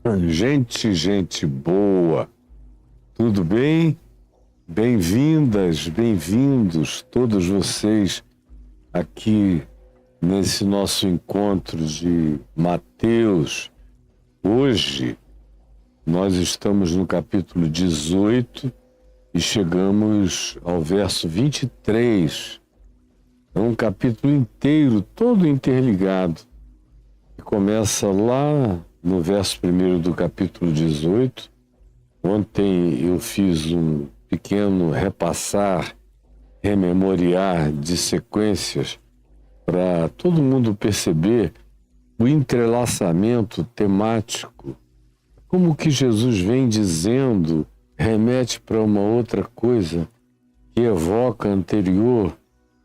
Gente boa, tudo bem? Bem-vindas, bem-vindos todos vocês aqui nesse nosso encontro de Mateus. Hoje nós estamos no capítulo 18 e chegamos ao verso 23. É um capítulo inteiro, todo interligado, que começa lá no verso 1 do capítulo 18. Ontem eu fiz um pequeno repassar, rememoriar de sequências para todo mundo perceber o entrelaçamento temático. Como que Jesus vem dizendo, remete para uma outra coisa que evoca a anterior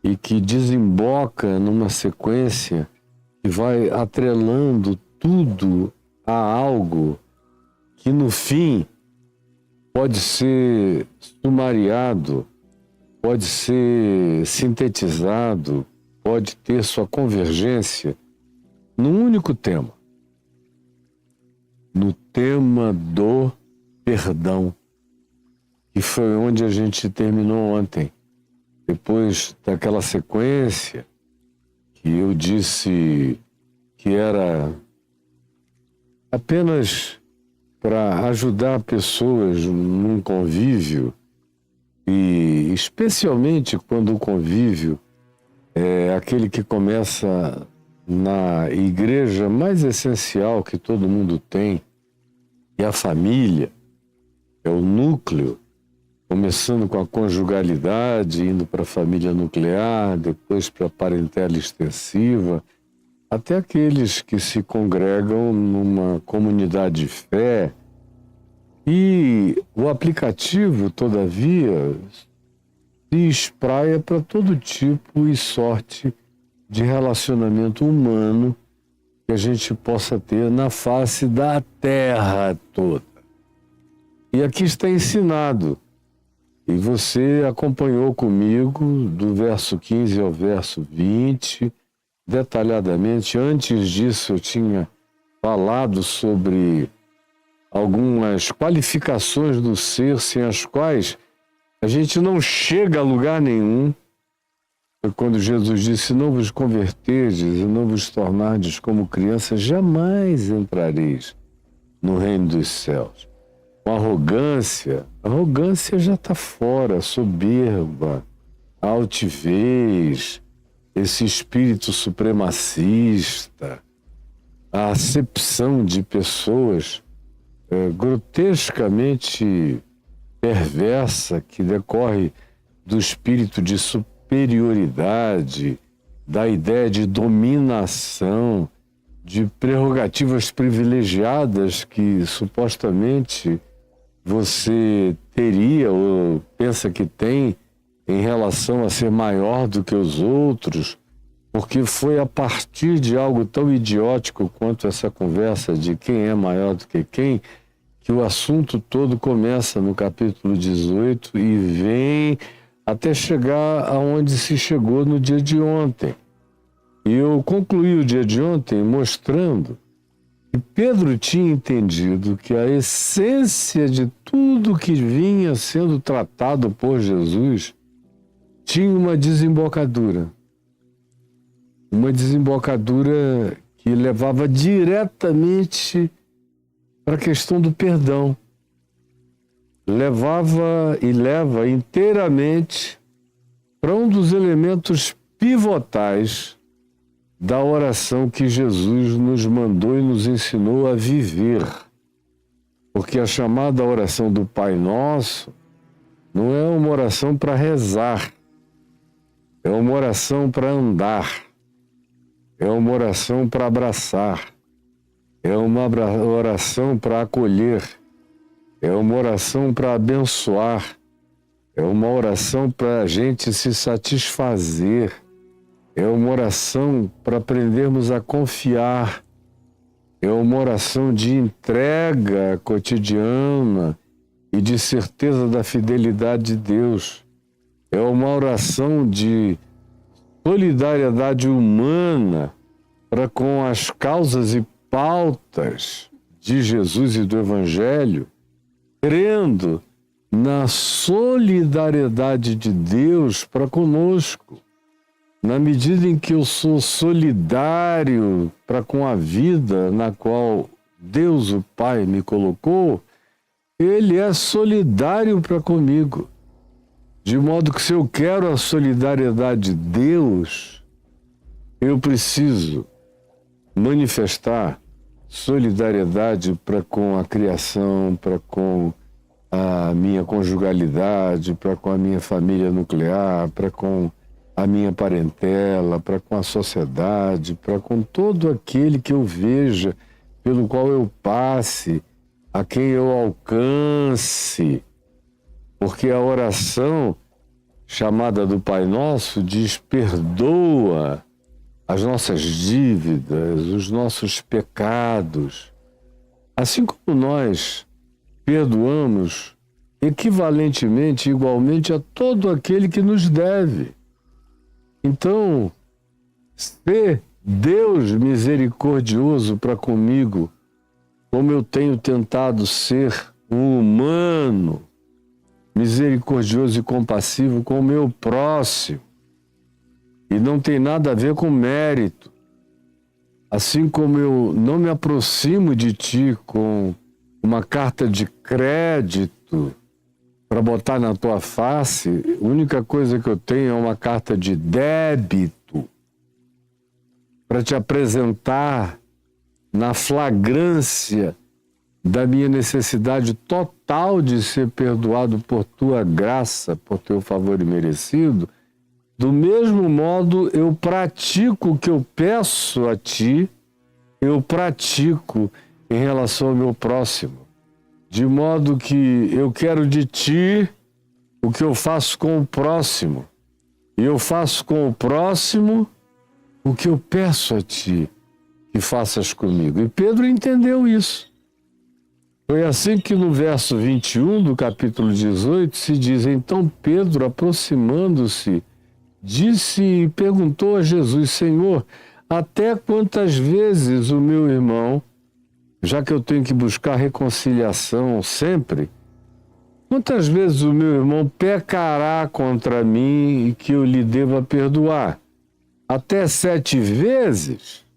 e que desemboca numa sequência que vai atrelando tudo a algo que no fim pode ser sumariado, pode ser sintetizado, pode ter sua convergência num único tema, no tema do perdão, que foi onde a gente terminou ontem. Depois daquela sequência que eu disse que era apenas para ajudar pessoas num convívio, e especialmente quando o convívio é aquele que começa na igreja mais essencial que todo mundo tem, que é a família, é o núcleo, começando com a conjugalidade, indo para a família nuclear, depois para a parentela extensiva, até aqueles que se congregam numa comunidade de fé. E o aplicativo, todavia, se espraia para todo tipo e sorte de relacionamento humano que a gente possa ter na face da terra toda. E aqui está ensinado, e você acompanhou comigo do verso 15 ao verso 20, detalhadamente. Antes disso eu tinha falado sobre algumas qualificações do ser sem as quais a gente não chega a lugar nenhum. Quando Jesus disse, não vos converterdes e não vos tornardes como crianças, jamais entrareis no reino dos céus. Com arrogância, a arrogância já está fora, soberba, altivez, esse espírito supremacista, a acepção de pessoas grotescamente perversa que decorre do espírito de superioridade, da ideia de dominação, de prerrogativas privilegiadas que supostamente você teria ou pensa que tem em relação a ser maior do que os outros, porque foi a partir de algo tão idiótico quanto essa conversa de quem é maior do que quem, que o assunto todo começa no capítulo 18 e vem até chegar aonde se chegou no dia de ontem. E eu concluí o dia de ontem mostrando que Pedro tinha entendido que a essência de tudo que vinha sendo tratado por Jesus tinha uma desembocadura. Uma desembocadura que levava diretamente para a questão do perdão. Levava e leva inteiramente para um dos elementos pivotais da oração que Jesus nos mandou e nos ensinou a viver. Porque a chamada oração do Pai Nosso não é uma oração para rezar, é uma oração para andar, é uma oração para abraçar, é uma oração para acolher, é uma oração para abençoar, é uma oração para a gente se satisfazer, é uma oração para aprendermos a confiar, é uma oração de entrega cotidiana e de certeza da fidelidade de Deus. É uma oração de solidariedade humana para com as causas e pautas de Jesus e do Evangelho, crendo na solidariedade de Deus para conosco. Na medida em que eu sou solidário para com a vida na qual Deus, o Pai, me colocou, Ele é solidário para comigo. De modo que se eu quero a solidariedade de Deus, eu preciso manifestar solidariedade para com a criação, para com a minha conjugalidade, para com a minha família nuclear, para com a minha parentela, para com a sociedade, para com todo aquele que eu veja, pelo qual eu passe, a quem eu alcance. Porque a oração chamada do Pai Nosso diz: perdoa as nossas dívidas, os nossos pecados, assim como nós perdoamos equivalentemente, igualmente, a todo aquele que nos deve. Então, ser Deus misericordioso para comigo, como eu tenho tentado ser um humano misericordioso e compassivo com o meu próximo, e não tem nada a ver com mérito. Assim como eu não me aproximo de ti com uma carta de crédito para botar na tua face, a única coisa que eu tenho é uma carta de débito para te apresentar na flagrância da minha necessidade total de ser perdoado por tua graça, por teu favor imerecido. Do mesmo modo, eu pratico o que eu peço a ti, eu pratico em relação ao meu próximo. De modo que eu quero de ti o que eu faço com o próximo. E eu faço com o próximo o que eu peço a ti que faças comigo. E Pedro entendeu isso. Foi assim que no verso 21 do capítulo 18 se diz: então Pedro, aproximando-se, disse e perguntou a Jesus: Senhor, até quantas vezes o meu irmão, já que eu tenho que buscar reconciliação sempre, quantas vezes o meu irmão pecará contra mim e que eu lhe deva perdoar? Até 7 vezes?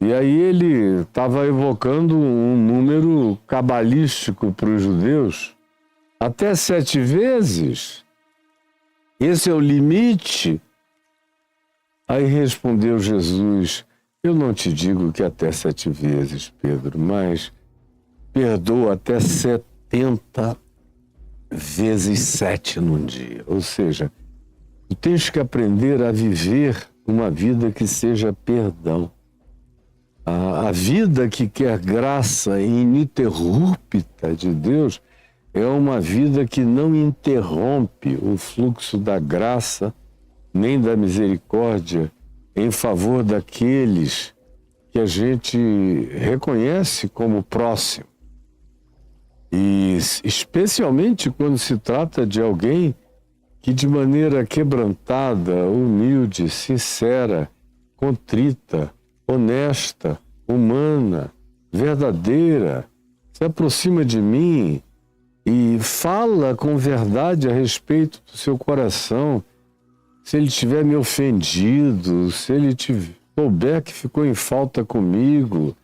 E aí ele estava evocando um número cabalístico para os judeus. Até 7 vezes? Esse é o limite? Aí respondeu Jesus: eu não te digo que até 7 vezes, Pedro, mas perdoa até 70 vezes 7 num dia. Ou seja, tu tens que aprender a viver uma vida que seja perdão. A vida que quer graça ininterrupta de Deus é uma vida que não interrompe o fluxo da graça nem da misericórdia em favor daqueles que a gente reconhece como próximo. E especialmente quando se trata de alguém que de maneira quebrantada, humilde, sincera, contrita, honesta, humana, verdadeira, se aproxima de mim e fala com verdade a respeito do seu coração. Se ele tiver me ofendido, se ele souber que ficou em falta comigo,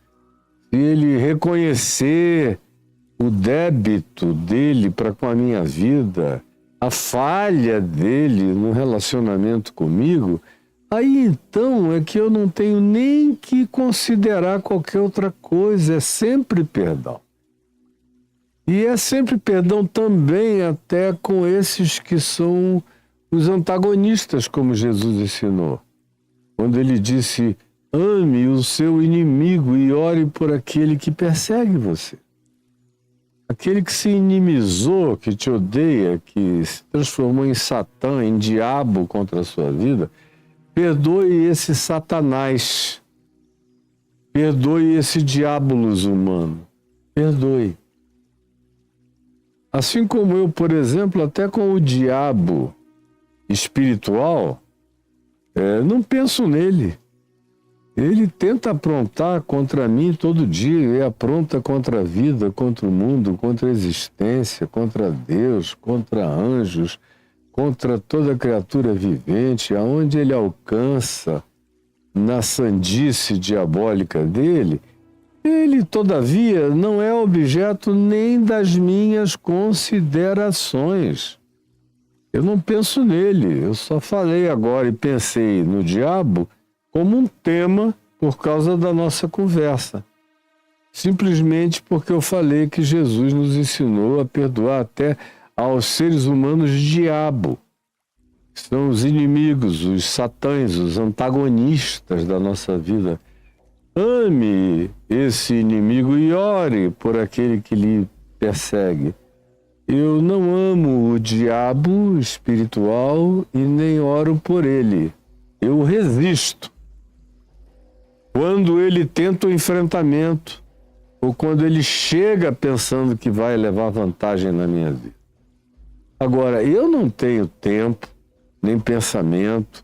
se ele reconhecer o débito dele para com a minha vida, a falha dele no relacionamento comigo, aí então é que eu não tenho nem que considerar qualquer outra coisa, é sempre perdão. E é sempre perdão também até com esses que são os antagonistas, como Jesus ensinou. Quando ele disse: ame o seu inimigo e ore por aquele que persegue você. Aquele que se inimizou, que te odeia, que se transformou em Satã, em diabo contra a sua vida, perdoe esse Satanás. Perdoe esse diabolos humano. Perdoe. Assim como eu, por exemplo, até com o diabo espiritual, não penso nele. Ele tenta aprontar contra mim todo dia, ele apronta contra a vida, contra o mundo, contra a existência, contra Deus, contra anjos, contra toda criatura vivente, aonde ele alcança na sandice diabólica dele, ele, todavia, não é objeto nem das minhas considerações. Eu não penso nele, eu só falei agora e pensei no diabo como um tema por causa da nossa conversa. Simplesmente porque eu falei que Jesus nos ensinou a perdoar até aos seres humanos diabo. São os inimigos, os satãs, os antagonistas da nossa vida. Ame esse inimigo e ore por aquele que lhe persegue. Eu não amo o diabo espiritual e nem oro por ele. Eu resisto. Quando ele tenta o enfrentamento, ou quando ele chega pensando que vai levar vantagem na minha vida. Agora, eu não tenho tempo, nem pensamento,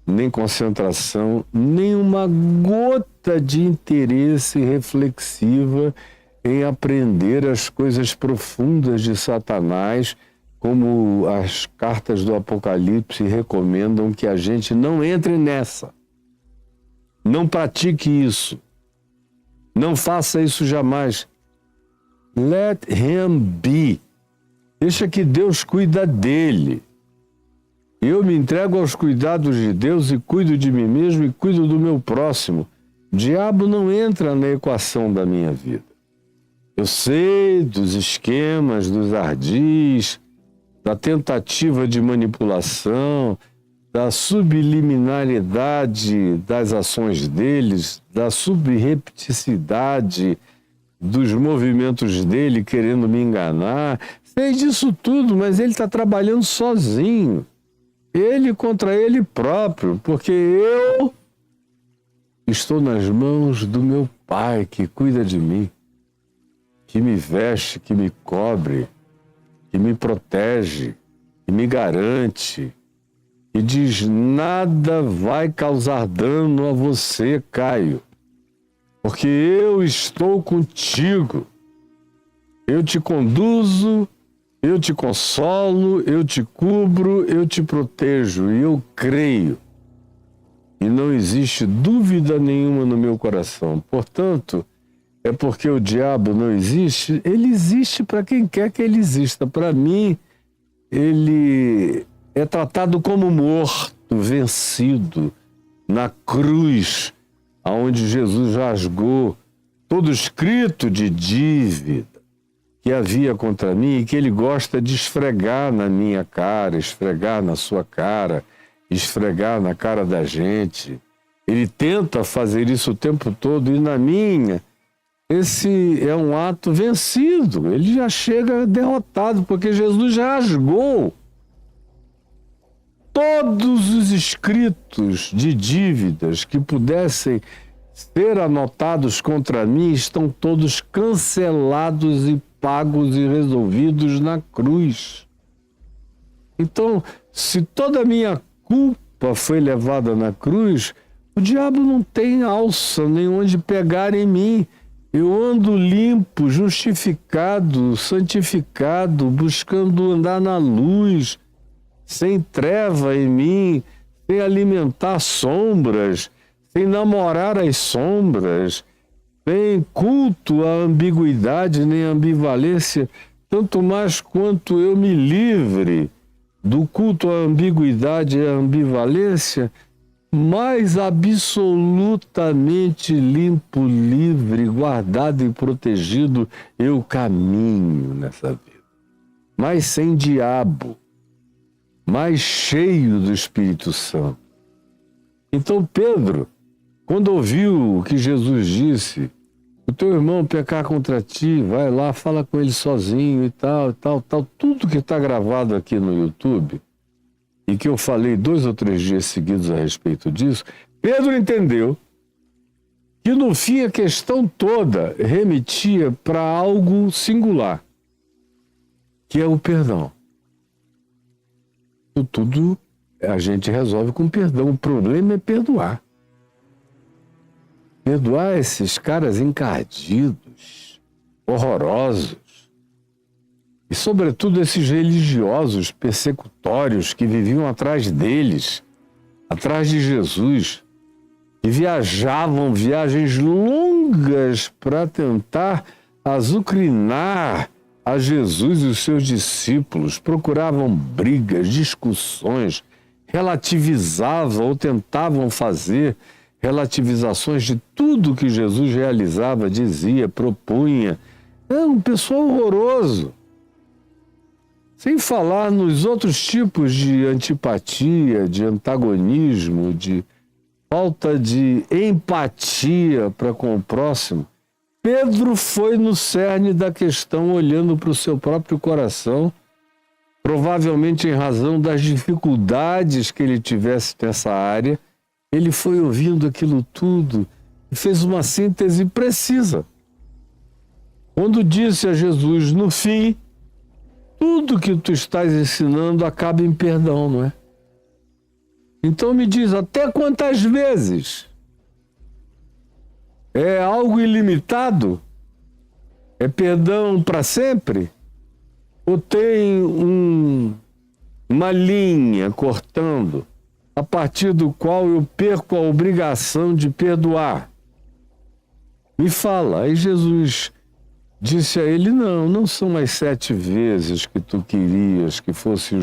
nem concentração, nem uma gota de interesse reflexiva em aprender as coisas profundas de Satanás, como as cartas do Apocalipse recomendam que a gente não entre nessa. Não pratique isso. Não faça isso jamais. Let him be. Deixa que Deus cuida dele. Eu me entrego aos cuidados de Deus e cuido de mim mesmo e cuido do meu próximo. O diabo não entra na equação da minha vida. Eu sei dos esquemas, dos ardis, da tentativa de manipulação, da subliminaridade das ações deles, da subrepticidade dos movimentos dele querendo me enganar. Sei disso tudo, mas ele está trabalhando sozinho. Ele contra ele próprio, porque eu estou nas mãos do meu Pai que cuida de mim, que me veste, que me cobre, que me protege, que me garante, e diz: nada vai causar dano a você, Caio, porque eu estou contigo. Eu te conduzo, eu te consolo, eu te cubro, eu te protejo, e eu creio. E não existe dúvida nenhuma no meu coração. Portanto, é porque o diabo não existe, ele existe para quem quer que ele exista. Para mim, ele é tratado como morto, vencido, na cruz, aonde Jesus rasgou todo escrito de dívida que havia contra mim e que ele gosta de esfregar na minha cara, esfregar na sua cara, esfregar na cara da gente. Ele tenta fazer isso o tempo todo e na minha, esse é um ato vencido. Ele já chega derrotado, porque Jesus já rasgou todos os escritos de dívidas que pudessem ser anotados contra mim, estão todos cancelados e pagos e resolvidos na cruz. Então, se toda a minha culpa foi levada na cruz, o diabo não tem alça nem onde pegar em mim. Eu ando limpo, justificado, santificado, buscando andar na luz, sem treva em mim, sem alimentar sombras, sem namorar as sombras, sem culto à ambiguidade nem ambivalência, tanto mais quanto eu me livre do culto à ambiguidade e à ambivalência, mais absolutamente limpo, livre, guardado e protegido eu caminho nessa vida. Mas sem diabo, mais cheio do Espírito Santo. Então Pedro, quando ouviu o que Jesus disse, o teu irmão pecar contra ti, vai lá, fala com ele sozinho e tal, tudo que está gravado aqui no YouTube, e que eu falei 2 ou 3 dias seguidos a respeito disso, Pedro entendeu que no fim a questão toda remetia para algo singular, que é o perdão. Tudo a gente resolve com perdão, o problema é perdoar. Perdoar esses caras encardidos, horrorosos. E, sobretudo, esses religiosos persecutórios que viviam atrás deles, atrás de Jesus, que viajavam viagens longas para tentar azucrinar a Jesus e os seus discípulos, procuravam brigas, discussões, relativizavam ou tentavam fazer relativizações de tudo que Jesus realizava, dizia, propunha. É um pessoal horroroso. Sem falar nos outros tipos de antipatia, de antagonismo, de falta de empatia para com o próximo. Pedro foi no cerne da questão, olhando para o seu próprio coração, provavelmente em razão das dificuldades que ele tivesse nessa área. Ele foi ouvindo aquilo tudo e fez uma síntese precisa. Quando disse a Jesus, no fim, tudo que tu estás ensinando acaba em perdão, não é? Então me diz, até quantas vezes? É algo ilimitado? É perdão para sempre? Ou tem uma linha cortando, a partir do qual eu perco a obrigação de perdoar? Me fala. Aí Jesus disse a ele, não são mais 7 vezes que tu querias que fosse o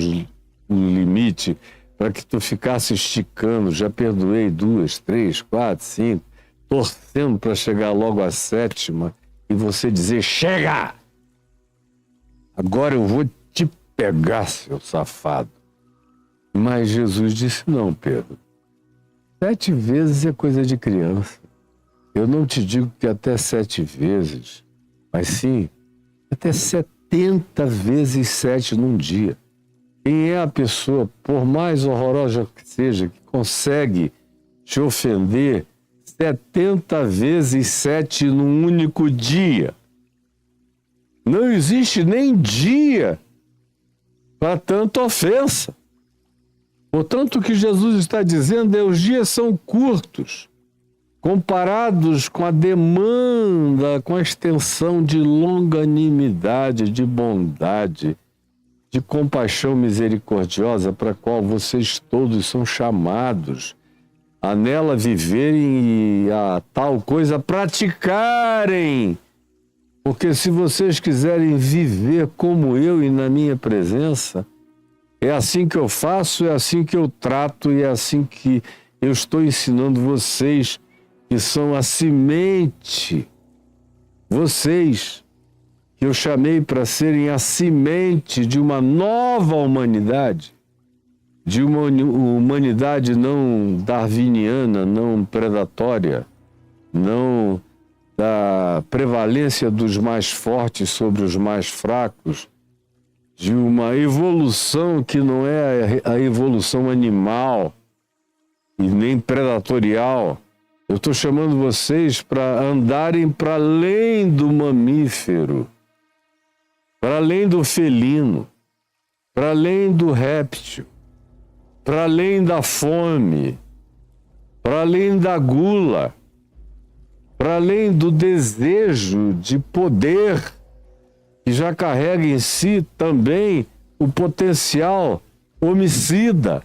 limite para que tu ficasse esticando. Já perdoei 2, 3, 4, 5, torcendo para chegar logo à 7ª e você dizer, chega! Agora eu vou te pegar, seu safado. Mas Jesus disse, não, Pedro, 7 vezes é coisa de criança. Eu não te digo que até 7 vezes, mas sim, até 70 vezes 7 num dia. Quem é a pessoa, por mais horrorosa que seja, que consegue te ofender 70 vezes 7 num único dia? Não existe nem dia para tanta ofensa. Portanto, o que Jesus está dizendo é: os dias são curtos, comparados com a demanda, com a extensão de longanimidade, de bondade, de compaixão misericordiosa para a qual vocês todos são chamados a nela viverem e a tal coisa praticarem. Porque se vocês quiserem viver como eu e na minha presença, é assim que eu faço, é assim que eu trato e é assim que eu estou ensinando vocês, que são a semente, vocês que eu chamei para serem a semente de uma nova humanidade, de uma humanidade não darwiniana, não predatória, não da prevalência dos mais fortes sobre os mais fracos, de uma evolução que não é a evolução animal e nem predatorial. Eu estou chamando vocês para andarem para além do mamífero, para além do felino, para além do réptil, para além da fome, para além da gula, para além do desejo de poder, que já carrega em si também o potencial homicida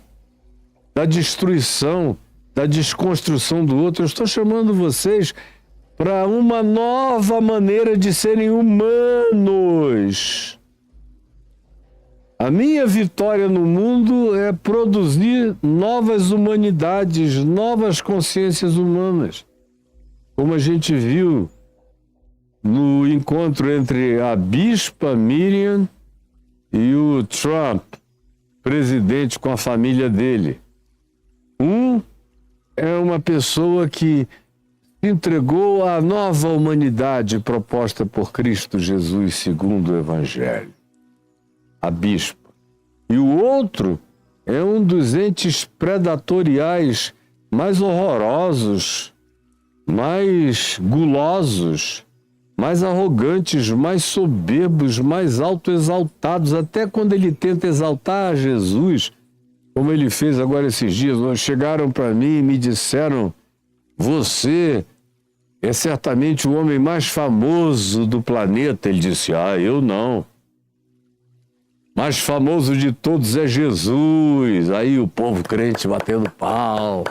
da destruição, da desconstrução do outro. Eu estou chamando vocês para uma nova maneira de serem humanos. A minha vitória no mundo é produzir novas humanidades, novas consciências humanas. Como a gente viu no encontro entre a bispa Miriam e o Trump, presidente, com a família dele. Um é uma pessoa que se entregou à nova humanidade proposta por Cristo Jesus segundo o Evangelho, a bispa. E o outro é um dos entes predatoriais mais horrorosos, mais gulosos, mais arrogantes, mais soberbos, mais autoexaltados. Até quando ele tenta exaltar a Jesus, como ele fez agora esses dias, chegaram para mim e me disseram: você é certamente o homem mais famoso do planeta. Ele disse, eu não. Mais famoso de todos é Jesus. Aí o povo crente batendo pau.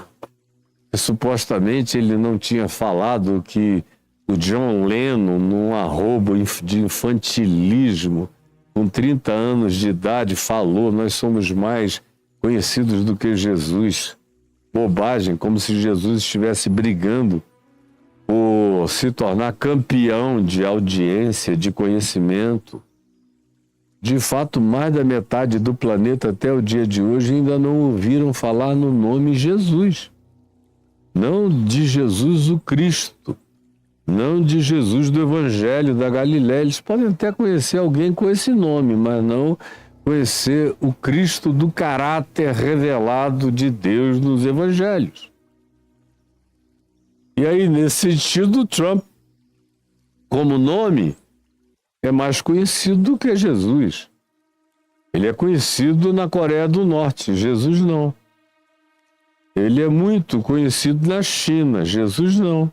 E, supostamente ele não tinha falado que o John Lennon, num arrobo de infantilismo, com 30 anos de idade, falou, nós somos mais conhecidos do que Jesus. Bobagem, como se Jesus estivesse brigando por se tornar campeão de audiência, de conhecimento. De fato, mais da metade do planeta até o dia de hoje ainda não ouviram falar no nome Jesus. Não de Jesus o Cristo, não de Jesus do Evangelho da Galiléia. Eles podem até conhecer alguém com esse nome, mas não conhecer o Cristo do caráter revelado de Deus nos Evangelhos. E aí, nesse sentido, Trump, como nome, é mais conhecido do que Jesus. Ele é conhecido na Coreia do Norte, Jesus não. Ele é muito conhecido na China, Jesus não.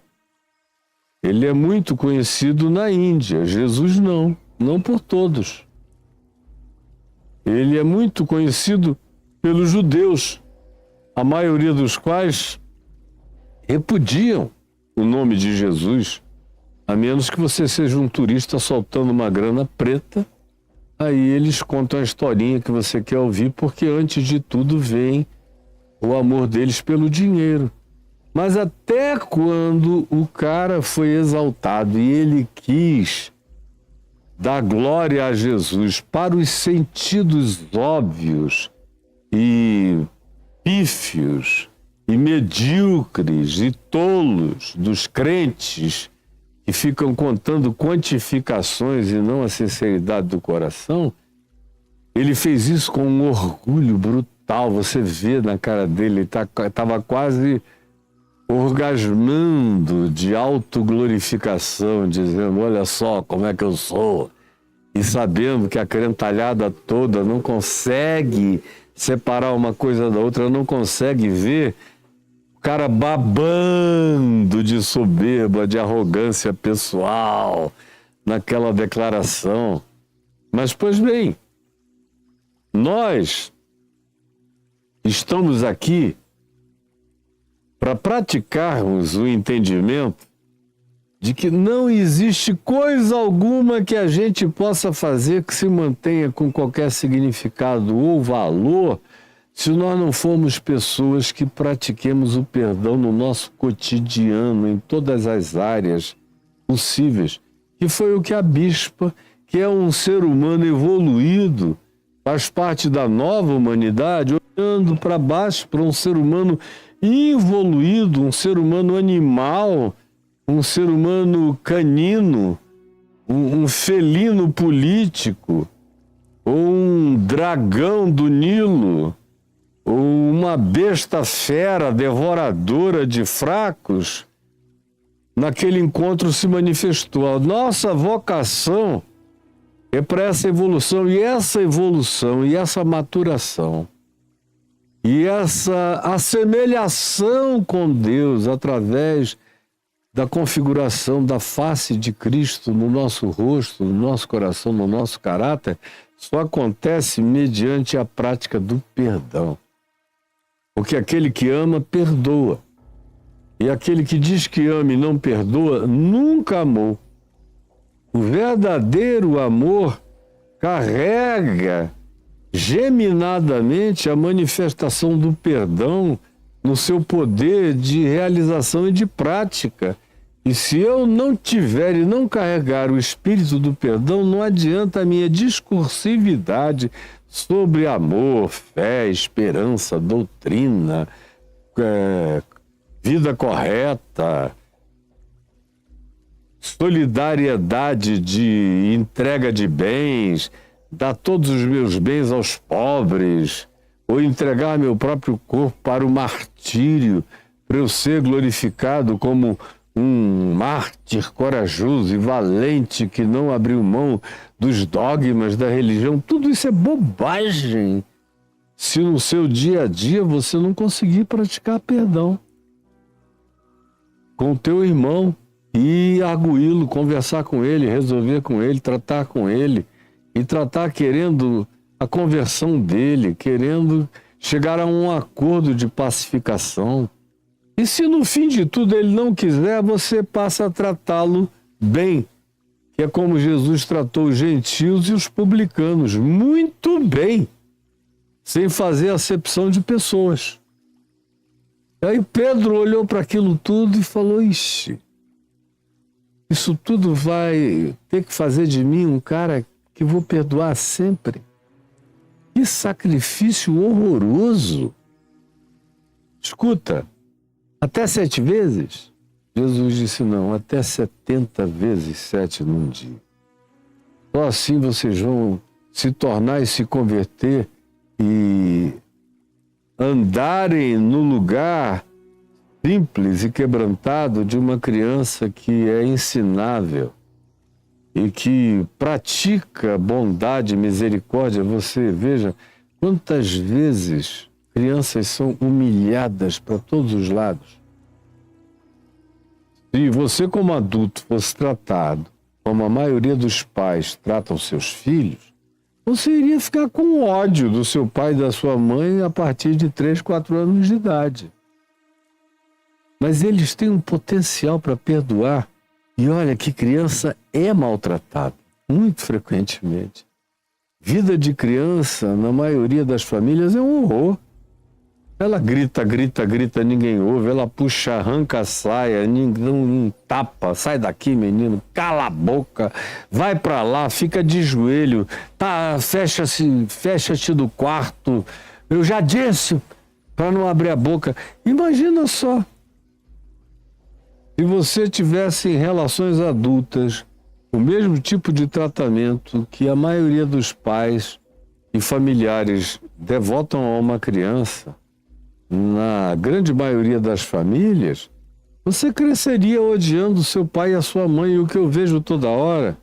Ele é muito conhecido na Índia, Jesus não. Não por todos. Ele é muito conhecido pelos judeus, a maioria dos quais repudiam o nome de Jesus, a menos que você seja um turista soltando uma grana preta, aí eles contam a historinha que você quer ouvir, porque antes de tudo vem o amor deles pelo dinheiro. Mas até quando o cara foi exaltado e ele quis dar glória a Jesus para os sentidos óbvios e pífios e medíocres e tolos dos crentes que ficam contando quantificações e não a sinceridade do coração, ele fez isso com um orgulho brutal. Você vê na cara dele, ele estava quase orgasmando de autoglorificação, dizendo, olha só como é que eu sou. E sabendo que a crentalhada toda não consegue separar uma coisa da outra, não consegue ver o cara babando de soberba, de arrogância pessoal naquela declaração. Mas, pois bem, nós estamos aqui para praticarmos o entendimento de que não existe coisa alguma que a gente possa fazer que se mantenha com qualquer significado ou valor se nós não formos pessoas que pratiquemos o perdão no nosso cotidiano, em todas as áreas possíveis. Que foi o que a bispa, que é um ser humano evoluído, faz parte da nova humanidade, olhando para baixo para um ser humano involuído, um ser humano animal, um ser humano canino, um felino político, ou um dragão do Nilo, ou uma besta fera devoradora de fracos, naquele encontro se manifestou. A nossa vocação é para essa evolução, e essa maturação, e essa assemelhação com Deus através da configuração da face de Cristo no nosso rosto, no nosso coração, no nosso caráter, só acontece mediante a prática do perdão. Porque aquele que ama, perdoa. E aquele que diz que ama e não perdoa, nunca amou. O verdadeiro amor carrega geminadamente a manifestação do perdão no seu poder de realização e de prática. E se eu não tiver e não carregar o espírito do perdão, não adianta a minha discursividade sobre amor, fé, esperança, doutrina, vida correta, solidariedade de entrega de bens, dar todos os meus bens aos pobres, ou entregar meu próprio corpo para o martírio, para eu ser glorificado como um mártir corajoso e valente que não abriu mão dos dogmas da religião. Tudo isso é bobagem se no seu dia a dia você não conseguir praticar perdão com o teu irmão, e arguí-lo, conversar com ele, resolver com ele, tratar com ele, e tratar querendo a conversão dele, querendo chegar a um acordo de pacificação. E se no fim de tudo ele não quiser, você passa a tratá-lo bem, que é como Jesus tratou os gentios e os publicanos, muito bem, sem fazer acepção de pessoas. Aí Pedro olhou para aquilo tudo e falou: ixi, isso tudo vai ter que fazer de mim um cara que vou perdoar sempre? Que sacrifício horroroso! Escuta, até 7 vezes? Jesus disse: não, até 70 vezes 7 num dia. Só assim vocês vão se tornar e se converter e andarem no lugar simples e quebrantado de uma criança que é ensinável e que pratica bondade e misericórdia. Você veja quantas vezes crianças são humilhadas para todos os lados. Se você, como adulto, fosse tratado como a maioria dos pais tratam seus filhos, você iria ficar com ódio do seu pai e da sua mãe a partir de 3, 4 anos de idade. Mas eles têm um potencial para perdoar. E olha que criança é maltratada, muito frequentemente. Vida de criança, na maioria das famílias, é um horror. Ela grita, grita, grita, ninguém ouve. Ela puxa, arranca a saia, não tapa. Sai daqui, menino, cala a boca, vai pra lá, fica de joelho, tá, fecha-te do quarto. Eu já disse para não abrir a boca. Imagina só, se você tivesse em relações adultas o mesmo tipo de tratamento que a maioria dos pais e familiares devotam a uma criança, na grande maioria das famílias, você cresceria odiando seu pai e a sua mãe. E o que eu vejo toda hora,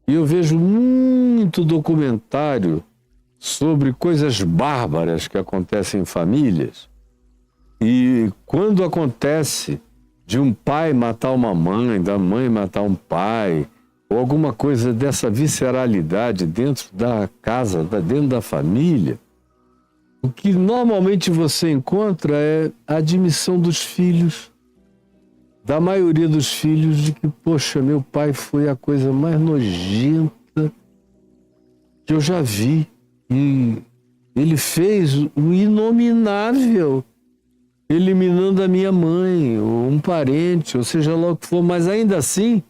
e eu vejo muito documentário sobre coisas bárbaras que acontecem em famílias. E quando acontece de um pai matar uma mãe, da mãe matar um pai, ou alguma coisa dessa visceralidade dentro da casa, dentro da família, o que normalmente você encontra é a admissão dos filhos, da maioria dos filhos, de que, poxa, meu pai foi a coisa mais nojenta que eu já vi. E ele fez o inominável, eliminando a minha mãe, ou um parente, ou seja lá o que for. Mas ainda assim,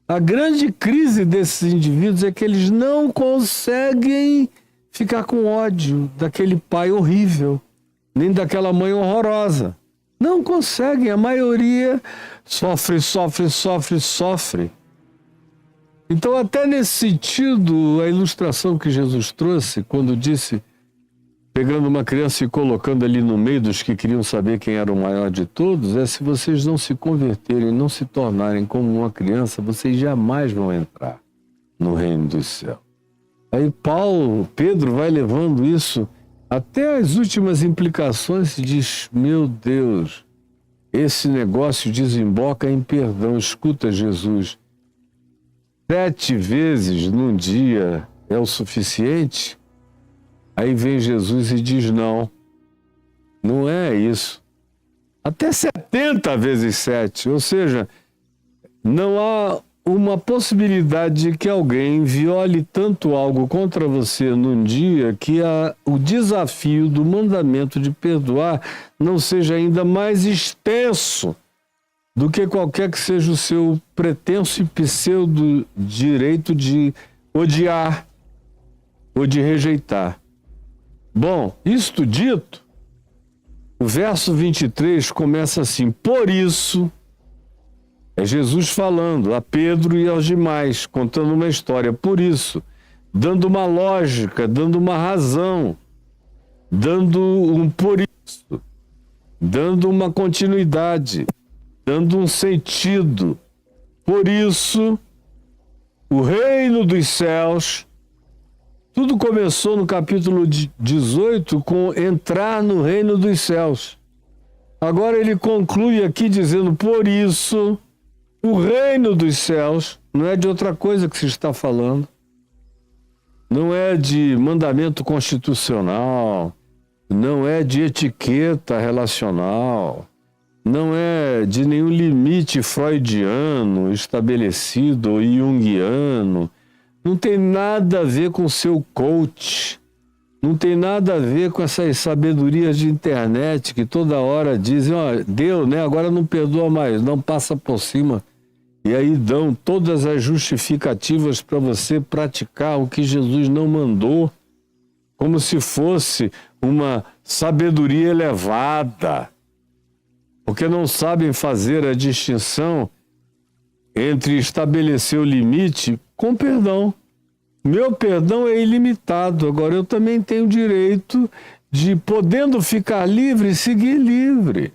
a grande crise desses indivíduos é que eles não conseguem ficar com ódio daquele pai horrível, nem daquela mãe horrorosa. Não conseguem, a maioria sofre. Então, até nesse sentido, a ilustração que Jesus trouxe, quando disse, pegando uma criança e colocando ali no meio dos que queriam saber quem era o maior de todos, é: se vocês não se converterem, não se tornarem como uma criança, vocês jamais vão entrar no reino dos céus. Aí Pedro vai levando isso até as últimas implicações e diz: meu Deus, esse negócio desemboca em perdão. Escuta, Jesus, 7 vezes num dia é o suficiente? Aí vem Jesus e diz: não, não é isso. Até 70 vezes 7, ou seja, não há uma possibilidade de que alguém viole tanto algo contra você num dia que o desafio do mandamento de perdoar não seja ainda mais extenso do que qualquer que seja o seu pretenso e pseudo direito de odiar ou de rejeitar. Bom, isto dito, o verso 23 começa assim: por isso, é Jesus falando a Pedro e aos demais, contando uma história. Por isso, dando uma lógica, dando uma razão, dando um por isso, dando uma continuidade, dando um sentido. Por isso, o reino dos céus, tudo começou no capítulo 18 com entrar no reino dos céus. Agora ele conclui aqui dizendo: por isso, O reino dos céus não é de outra coisa que se está falando. Não é de mandamento constitucional, não é de etiqueta relacional, não é de nenhum limite freudiano estabelecido ou junguiano. Não tem nada a ver com o seu coach. Não tem nada a ver com essas sabedorias de internet que toda hora dizem, ó, deu, né? Agora não perdoa mais, não passa por cima. E aí dão todas as justificativas para você praticar o que Jesus não mandou, como se fosse uma sabedoria elevada. Porque não sabem fazer a distinção entre estabelecer o limite com perdão. Meu perdão é ilimitado, agora eu também tenho o direito de, podendo ficar livre, seguir livre.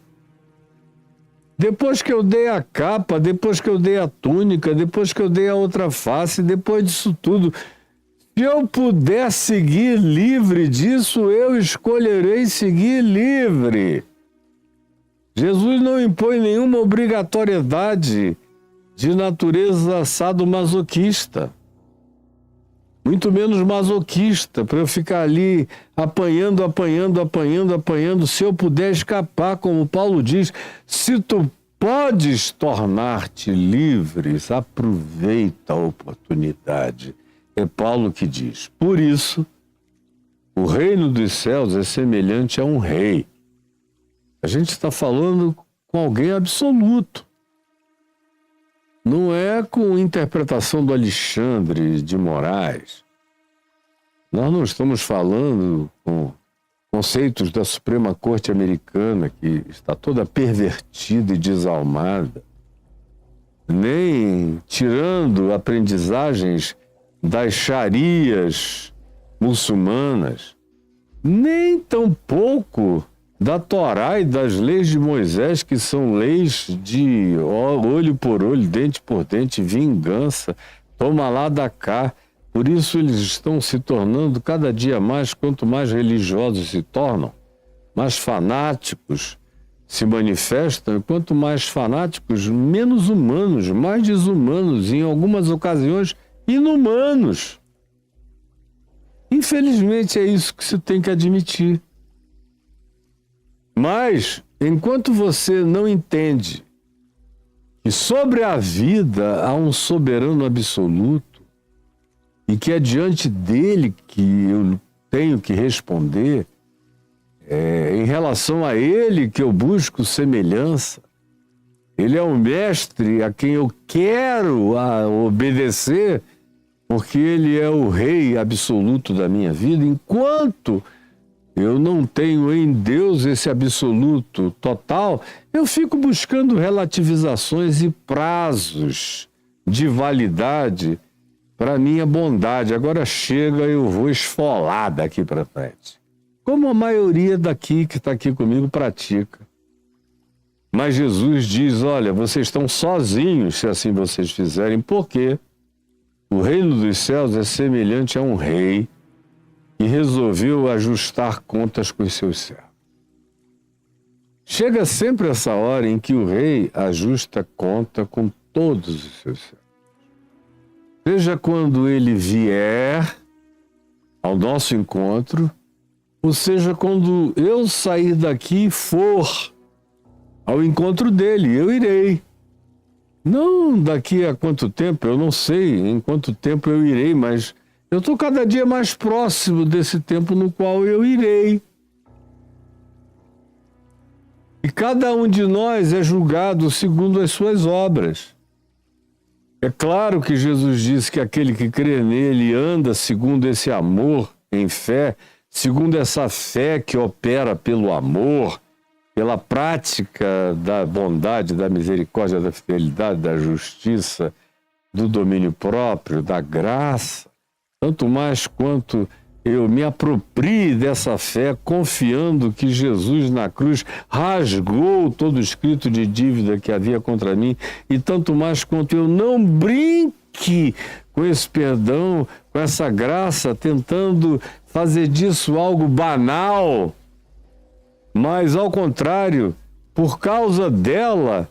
Depois que eu dei a capa, depois que eu dei a túnica, depois que eu dei a outra face, depois disso tudo, se eu puder seguir livre disso, eu escolherei seguir livre. Jesus não impõe nenhuma obrigatoriedade de natureza sadomasoquista. Muito menos masoquista, para eu ficar ali apanhando. Se eu puder escapar, como Paulo diz, se tu podes tornar-te livres, aproveita a oportunidade. É Paulo que diz. Por isso, o reino dos céus é semelhante a um rei. A gente está falando com alguém absoluto. Não é com interpretação do Alexandre de Moraes. Nós não estamos falando com conceitos da Suprema Corte Americana, que está toda pervertida e desalmada, nem tirando aprendizagens das xarias muçulmanas, nem tampouco da Torá e das leis de Moisés, que são leis de olho por olho, dente por dente, vingança, toma lá da cá. Por isso eles estão se tornando cada dia mais, quanto mais religiosos se tornam, mais fanáticos se manifestam, e quanto mais fanáticos, menos humanos, mais desumanos, em algumas ocasiões, inumanos. Infelizmente é isso que se tem que admitir. Mas, enquanto você não entende que sobre a vida há um soberano absoluto e que é diante dele que eu tenho que responder, em relação a ele que eu busco semelhança, ele é o mestre a quem eu quero obedecer, porque ele é o rei absoluto da minha vida, enquanto eu não tenho em Deus esse absoluto total, eu fico buscando relativizações e prazos de validade para minha bondade. Agora chega, eu vou esfolar daqui para frente. Como a maioria daqui que está aqui comigo pratica. Mas Jesus diz, olha, vocês estão sozinhos se assim vocês fizerem, porque o reino dos céus é semelhante a um rei e resolveu ajustar contas com os seus servos. Chega sempre essa hora em que o rei ajusta conta com todos os seus servos. Seja quando ele vier ao nosso encontro, ou seja quando eu sair daqui e for ao encontro dele, eu irei. Não daqui a quanto tempo, eu não sei em quanto tempo eu irei, mas eu estou cada dia mais próximo desse tempo no qual eu irei. E cada um de nós é julgado segundo as suas obras. É claro que Jesus disse que aquele que crê nele anda segundo esse amor em fé, segundo essa fé que opera pelo amor, pela prática da bondade, da misericórdia, da fidelidade, da justiça, do domínio próprio, da graça. Tanto mais quanto eu me aproprie dessa fé, confiando que Jesus na cruz rasgou todo o escrito de dívida que havia contra mim, e tanto mais quanto eu não brinque com esse perdão, com essa graça, tentando fazer disso algo banal, mas ao contrário, por causa dela,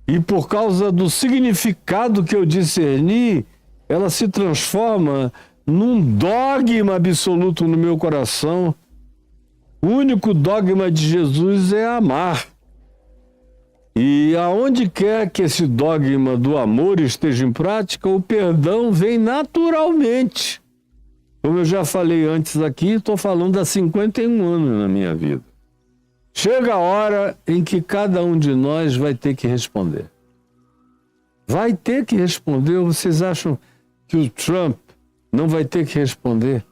E por causa do significado que eu discerni, ela se transforma num dogma absoluto no meu coração. O único dogma de Jesus é amar. E aonde quer que esse dogma do amor esteja em prática, o perdão vem naturalmente. Como eu já falei antes aqui, estou falando há 51 anos na minha vida. Chega a hora em que cada um de nós vai ter que responder. Vai ter que responder. Ou vocês acham que o Trump não vai ter que responder?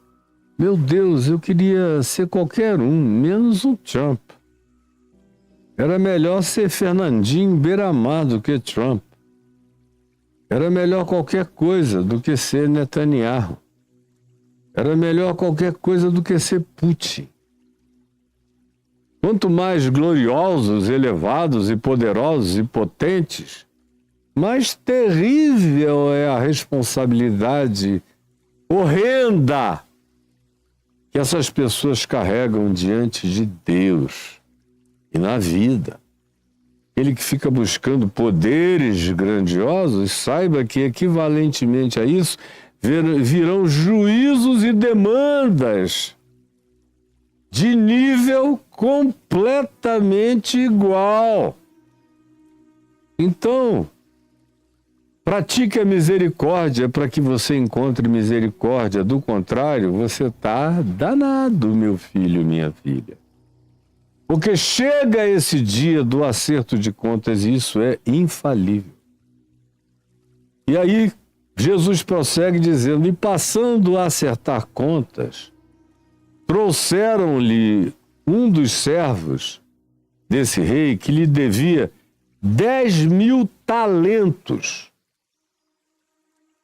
Meu Deus, eu queria ser qualquer um, menos o Trump. Era melhor ser Fernandinho Beiramar do que Trump. Era melhor qualquer coisa do que ser Netanyahu. Era melhor qualquer coisa do que ser Putin. Quanto mais gloriosos, elevados e poderosos e potentes, mais terrível é a responsabilidade horrenda que essas pessoas carregam diante de Deus e na vida. Ele que fica buscando poderes grandiosos, saiba que equivalentemente a isso virão juízos e demandas de nível completamente igual. Então, pratique a misericórdia para que você encontre misericórdia. Do contrário, você está danado, meu filho, minha filha. Porque chega esse dia do acerto de contas e isso é infalível. E aí, Jesus prossegue dizendo, e passando a acertar contas, trouxeram-lhe um dos servos desse rei que lhe devia 10.000 talentos.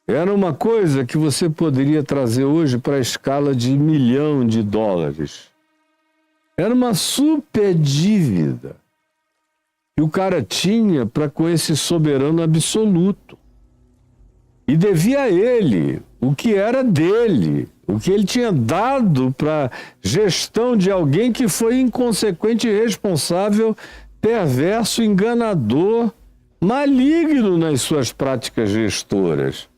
Era uma coisa que você poderia trazer hoje para a escala de $1 milhão. Era uma super dívida que o cara tinha para com esse soberano absoluto. E devia a ele o que era dele, o que ele tinha dado para gestão de alguém que foi inconsequente, irresponsável, perverso, enganador, maligno nas suas práticas gestoras.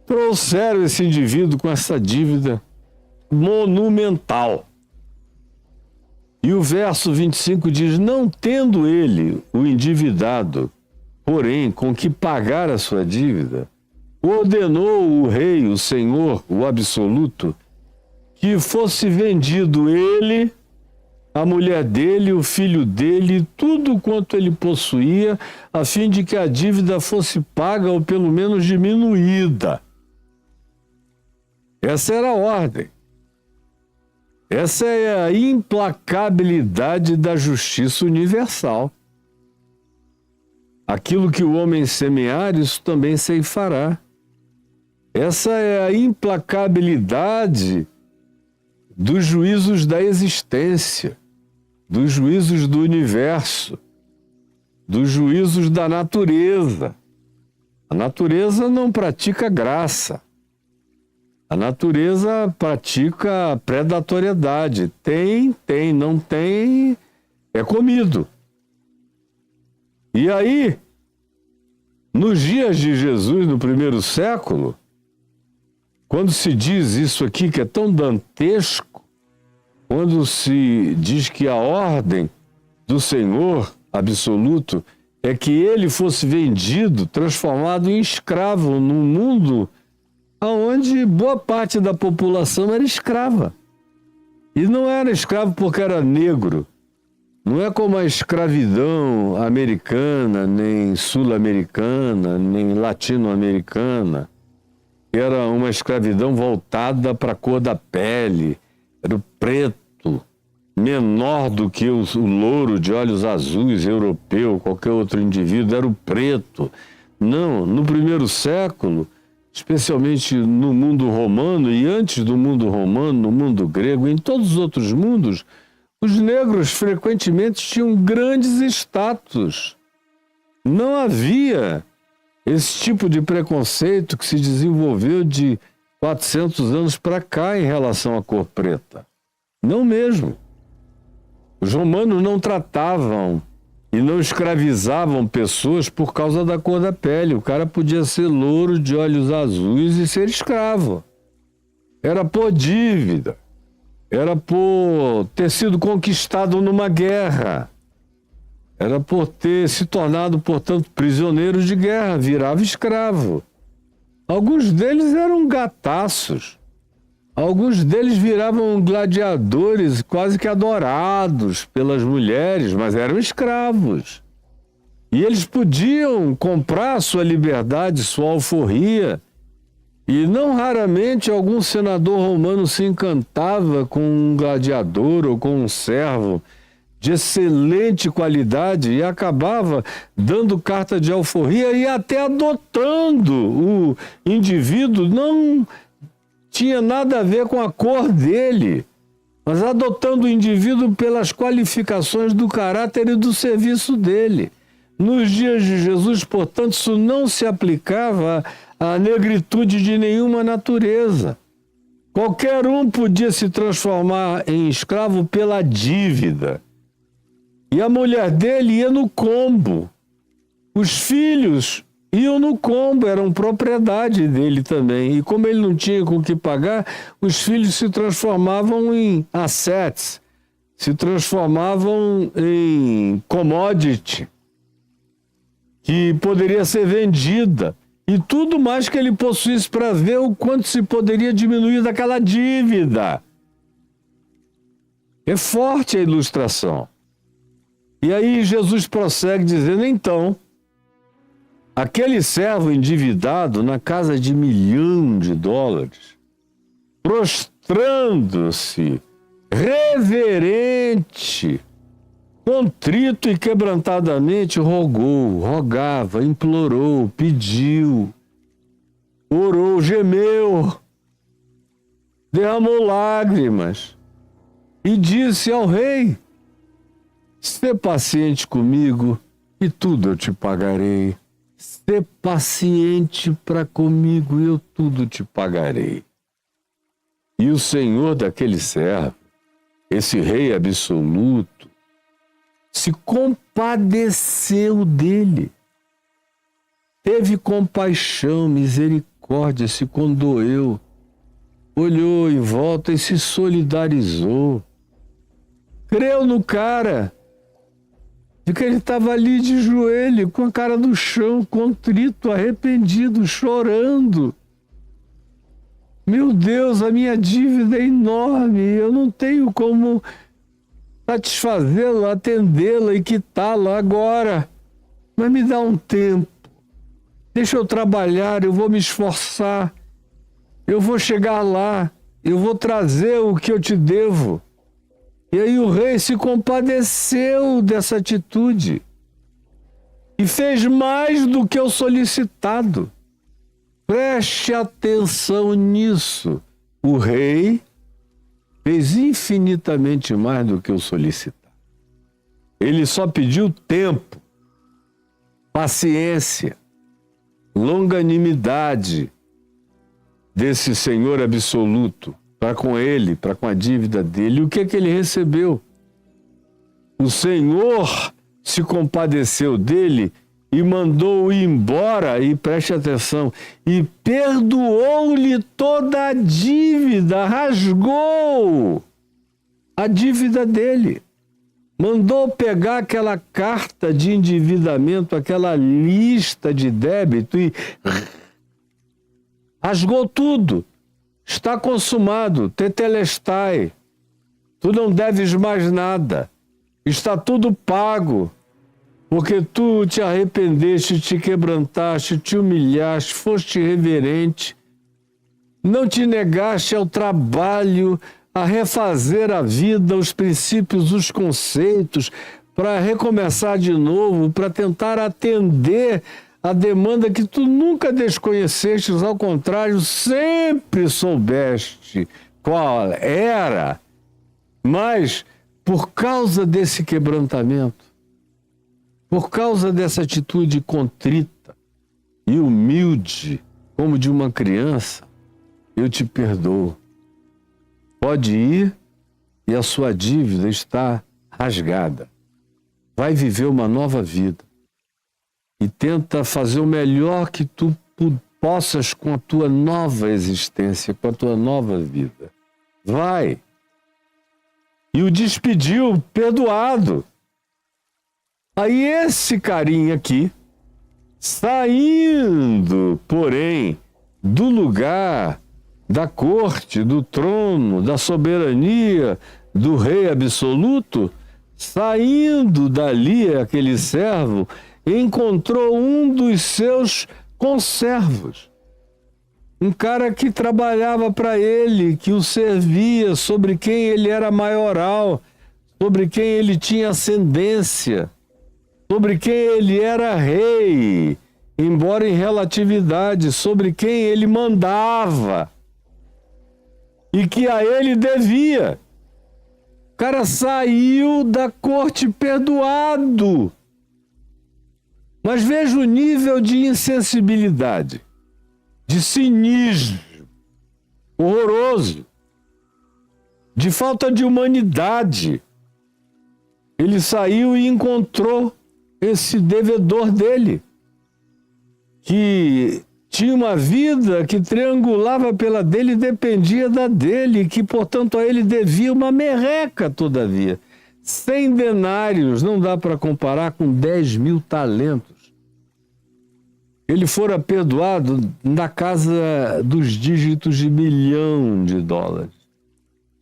Trouxeram esse indivíduo com essa dívida monumental. E o verso 25 diz, não tendo ele, o endividado, porém, com que pagar a sua dívida, ordenou o rei, o senhor, o absoluto, que fosse vendido ele, a mulher dele, o filho dele, tudo quanto ele possuía, a fim de que a dívida fosse paga ou pelo menos diminuída. Essa era a ordem. Essa é a implacabilidade da justiça universal. Aquilo que o homem semear, isso também ceifará. Essa é a implacabilidade dos juízos da existência, dos juízos do universo, dos juízos da natureza. A natureza não pratica graça. A natureza pratica predatoriedade. Tem, não tem, é comido. E aí, nos dias de Jesus, no primeiro século, quando se diz isso aqui que é tão dantesco, quando se diz que a ordem do Senhor absoluto é que ele fosse vendido, transformado em escravo num mundo onde boa parte da população era escrava. E não era escravo porque era negro. Não é como a escravidão americana, nem sul-americana, nem latino-americana. Era uma escravidão voltada para a cor da pele. Era o preto, menor do que o louro de olhos azuis europeu, qualquer outro indivíduo, era o preto. Não, no primeiro século, especialmente no mundo romano e antes do mundo romano, no mundo grego, em todos os outros mundos, os negros frequentemente tinham grandes status. Não havia esse tipo de preconceito que se desenvolveu de 400 anos para cá em relação à cor preta. Não mesmo. Os romanos não tratavam E não escravizavam pessoas por causa da cor da pele. O cara podia ser louro, de olhos azuis e ser escravo. Era por dívida. Era por ter sido conquistado numa guerra. Era por ter se tornado, portanto, prisioneiro de guerra. Virava escravo. Alguns deles eram gataços. Alguns deles viravam gladiadores quase que adorados pelas mulheres, mas eram escravos. E eles podiam comprar sua liberdade, sua alforria. E não raramente algum senador romano se encantava com um gladiador ou com um servo de excelente qualidade e acabava dando carta de alforria e até adotando o indivíduo. Não tinha nada a ver com a cor dele, mas adotando o indivíduo pelas qualificações do caráter e do serviço dele. Nos dias de Jesus, portanto, isso não se aplicava à negritude de nenhuma natureza. Qualquer um podia se transformar em escravo pela dívida. E a mulher dele ia no combo. Os filhos iam no combo, eram propriedade dele também. E como ele não tinha com o que pagar, os filhos se transformavam em assets, se transformavam em commodity, que poderia ser vendida. E tudo mais que ele possuísse para ver o quanto se poderia diminuir daquela dívida. É forte a ilustração. E aí Jesus prossegue dizendo, então, aquele servo endividado na casa de $1 milhão, prostrando-se, reverente, contrito e quebrantadamente, rogava, implorou, pediu, orou, gemeu, derramou lágrimas e disse ao rei, sê paciente comigo e tudo eu te pagarei. Sê paciente para comigo e eu tudo te pagarei. E o Senhor daquele servo, esse rei absoluto, se compadeceu dele. Teve compaixão, misericórdia, se condoeu, olhou em volta e se solidarizou. Creu no cara, de que ele estava ali de joelho, com a cara no chão, contrito, arrependido, chorando. Meu Deus, a minha dívida é enorme, eu não tenho como satisfazê-la, atendê-la e quitá-la agora. Mas me dá um tempo, deixa eu trabalhar, eu vou me esforçar, eu vou chegar lá, eu vou trazer o que eu te devo. E aí o rei se compadeceu dessa atitude e fez mais do que o solicitado. Preste atenção nisso. O rei fez infinitamente mais do que o solicitado. Ele só pediu tempo, paciência, longanimidade desse Senhor absoluto para com ele, para com a dívida dele. E o que é que ele recebeu? O Senhor se compadeceu dele e mandou-o ir embora, e preste atenção, e perdoou-lhe toda a dívida, rasgou a dívida dele. Mandou pegar aquela carta de endividamento, aquela lista de débito e rasgou tudo. Está consumado, tetelestai, tu não deves mais nada, está tudo pago, porque tu te arrependeste, te quebrantaste, te humilhaste, foste reverente, não te negaste ao trabalho, a refazer a vida, os princípios, os conceitos, para recomeçar de novo, para tentar atender a demanda que tu nunca desconheceste, ao contrário, sempre soubeste qual era, mas por causa desse quebrantamento, por causa dessa atitude contrita e humilde, como de uma criança, eu te perdoo. Pode ir e a sua dívida está rasgada. vai viver uma nova vida e tenta fazer o melhor que tu possas com a tua nova existência, com a tua nova vida. Vai. E o despediu, perdoado. Aí esse carinha aqui, saindo, porém, do lugar da corte, do trono, da soberania do rei absoluto, saindo dali, aquele servo, encontrou um dos seus conservos. Um cara que trabalhava para ele, que o servia, sobre quem ele era maioral, sobre quem ele tinha ascendência, sobre quem ele era rei, embora em relatividade, sobre quem ele mandava e que a ele devia. O cara saiu da corte perdoado. Mas veja o nível de insensibilidade, de cinismo horroroso, de falta de humanidade. Ele saiu e encontrou esse devedor dele, que tinha uma vida que triangulava pela dele e dependia da dele, que, portanto, a ele devia uma merreca, todavia. 100 denários, não dá para comparar com 10.000 talentos. Ele fora perdoado na casa dos dígitos de $1 milhão.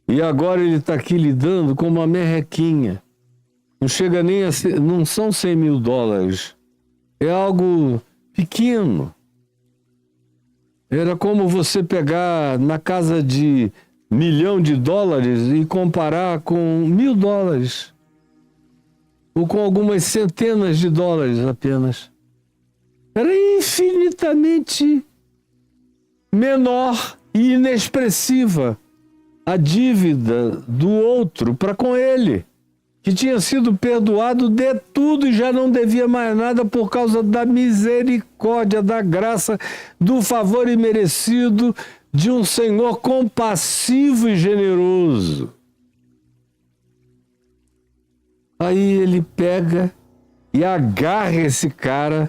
E agora ele está aqui lidando com uma merrequinha. Não chega nem a ser, não são $100.000. É algo pequeno. Era como você pegar na casa de $1 milhão e comparar com $1.000. Ou com algumas centenas de dólares apenas. Era infinitamente menor e inexpressiva a dívida do outro para com ele, que tinha sido perdoado de tudo e já não devia mais nada por causa da misericórdia, da graça, do favor imerecido de um Senhor compassivo e generoso. Aí ele pega e agarra esse cara,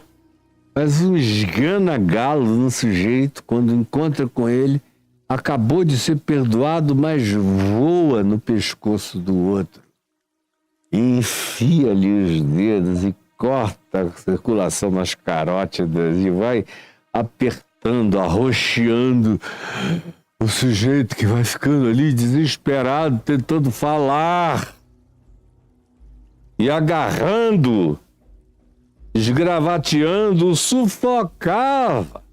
faz um esgana-galo no sujeito quando encontra com ele, acabou de ser perdoado, mas voa no pescoço do outro. E enfia-lhe os dedos e corta a circulação nas carótidas e vai apertando, arroxeando o sujeito, que vai ficando ali desesperado, tentando falar e agarrando, esgravateando, sufocava.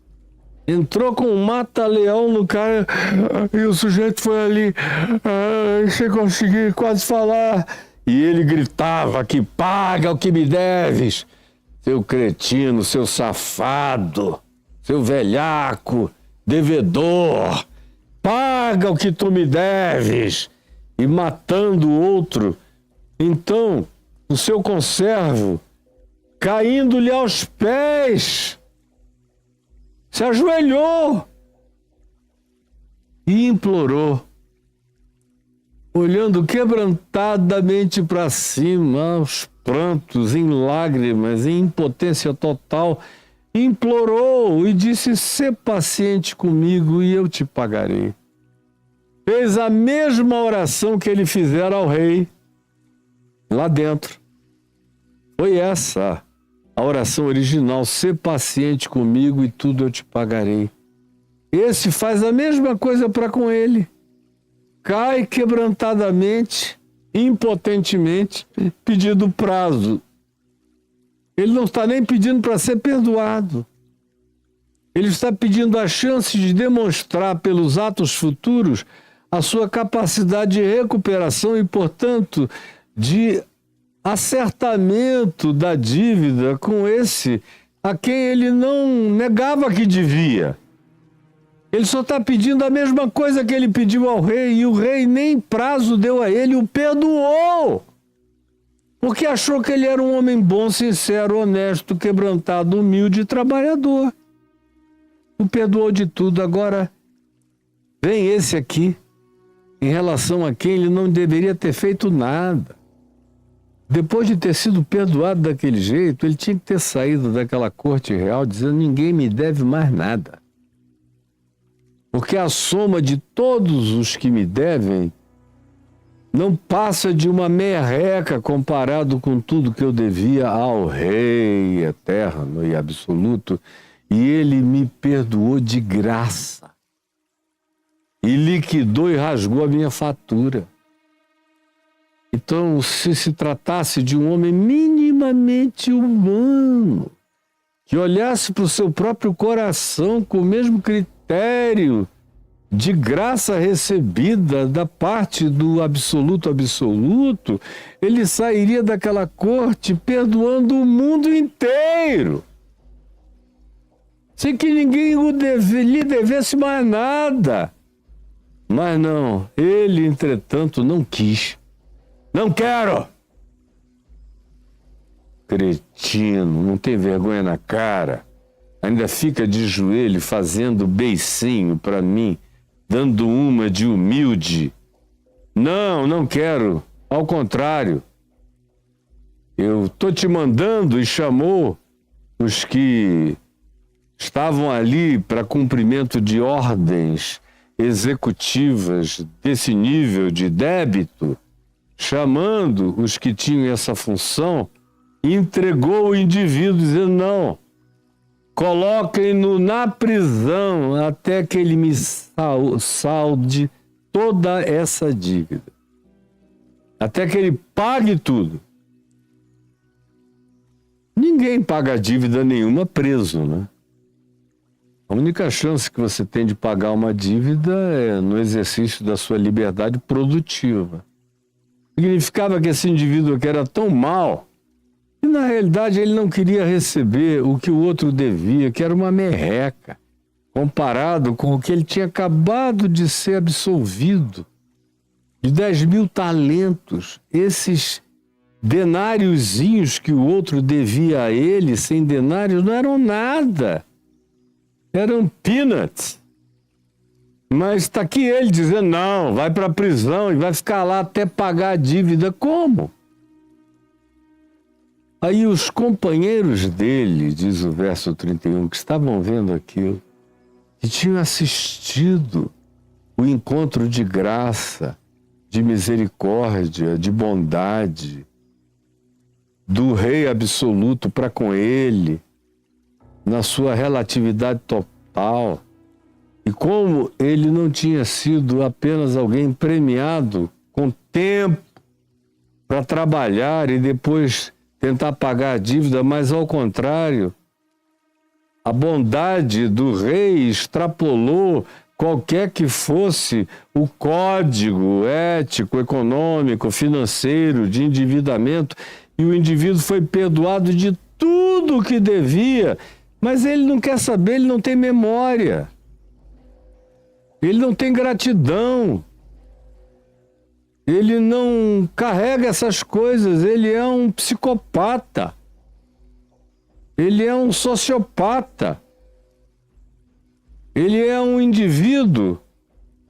Entrou com um mata-leão no cara e o sujeito foi ali sem conseguir quase falar. E ele gritava que paga o que me deves, seu cretino, seu safado, seu velhaco, devedor, paga o que tu me deves. E matando o outro, então o seu conservo, caindo-lhe aos pés, se ajoelhou e implorou, olhando quebrantadamente para cima, aos prantos, em lágrimas, em impotência total, implorou e disse: sê paciente comigo e eu te pagarei. Fez a mesma oração que ele fizera ao rei lá dentro. Foi essa a oração original: sê paciente comigo e tudo eu te pagarei. Esse faz a mesma coisa para com ele. Cai quebrantadamente, impotentemente, pedindo prazo. Ele não está nem pedindo para ser perdoado. Ele está pedindo a chance de demonstrar pelos atos futuros a sua capacidade de recuperação e, portanto, de acertamento da dívida com esse a quem ele não negava que devia. Ele só está pedindo a mesma coisa que ele pediu ao rei, e o rei nem prazo deu a ele, o perdoou. Porque achou que ele era um homem bom, sincero, honesto, quebrantado, humilde e trabalhador. O perdoou de tudo. Agora, vem esse aqui, em relação a quem ele não deveria ter feito nada. depois de ter sido perdoado daquele jeito, ele tinha que ter saído daquela corte real dizendo: ninguém me deve mais nada. Porque a soma de todos os que me devem não passa de uma merreca comparado com tudo que eu devia ao Rei eterno e absoluto, e ele me perdoou de graça. E liquidou e rasgou a minha fatura. Então, se tratasse de um homem minimamente humano, que olhasse para o seu próprio coração com o mesmo critério de graça recebida da parte do absoluto absoluto, ele sairia daquela corte perdoando o mundo inteiro, sem que ninguém lhe devesse mais nada. Mas não, ele, entretanto, não quis. Não quero! Cretino, não tem vergonha na cara. Ainda fica de joelho fazendo beicinho para mim, dando uma de humilde. Não, não quero. Ao contrário. Eu tô te mandando, e chamou os que estavam ali para cumprimento de ordens executivas desse nível de débito, chamando os que tinham essa função, e entregou o indivíduo dizendo: não, coloquem-no na prisão até que ele me salde toda essa dívida, até que ele pague tudo. Ninguém paga dívida nenhuma preso, né? A única chance que você tem de pagar uma dívida é no exercício da sua liberdade produtiva. Significava que esse indivíduo que era tão mau, e na realidade ele não queria receber o que o outro devia, que era uma merreca, comparado com o que ele tinha acabado de ser absolvido, de 10.000 talentos. Esses denáriozinhos que o outro devia a ele, sem denários, não eram nada. Eram peanuts. Mas está aqui ele dizendo: não, vai para a prisão e vai ficar lá até pagar a dívida. Como? Aí os companheiros dele, diz o verso 31, que estavam vendo aquilo, que tinham assistido o encontro de graça, de misericórdia, de bondade, do Rei absoluto para com ele, na sua relatividade total. E como ele não tinha sido apenas alguém premiado com tempo para trabalhar e depois tentar pagar a dívida, mas ao contrário, a bondade do rei extrapolou qualquer que fosse o código ético, econômico, financeiro, de endividamento, e o indivíduo foi perdoado de tudo o que devia, mas ele não quer saber, ele não tem memória. Ele não tem gratidão. Ele não carrega essas coisas. Ele é um psicopata. Ele é um sociopata. Ele é um indivíduo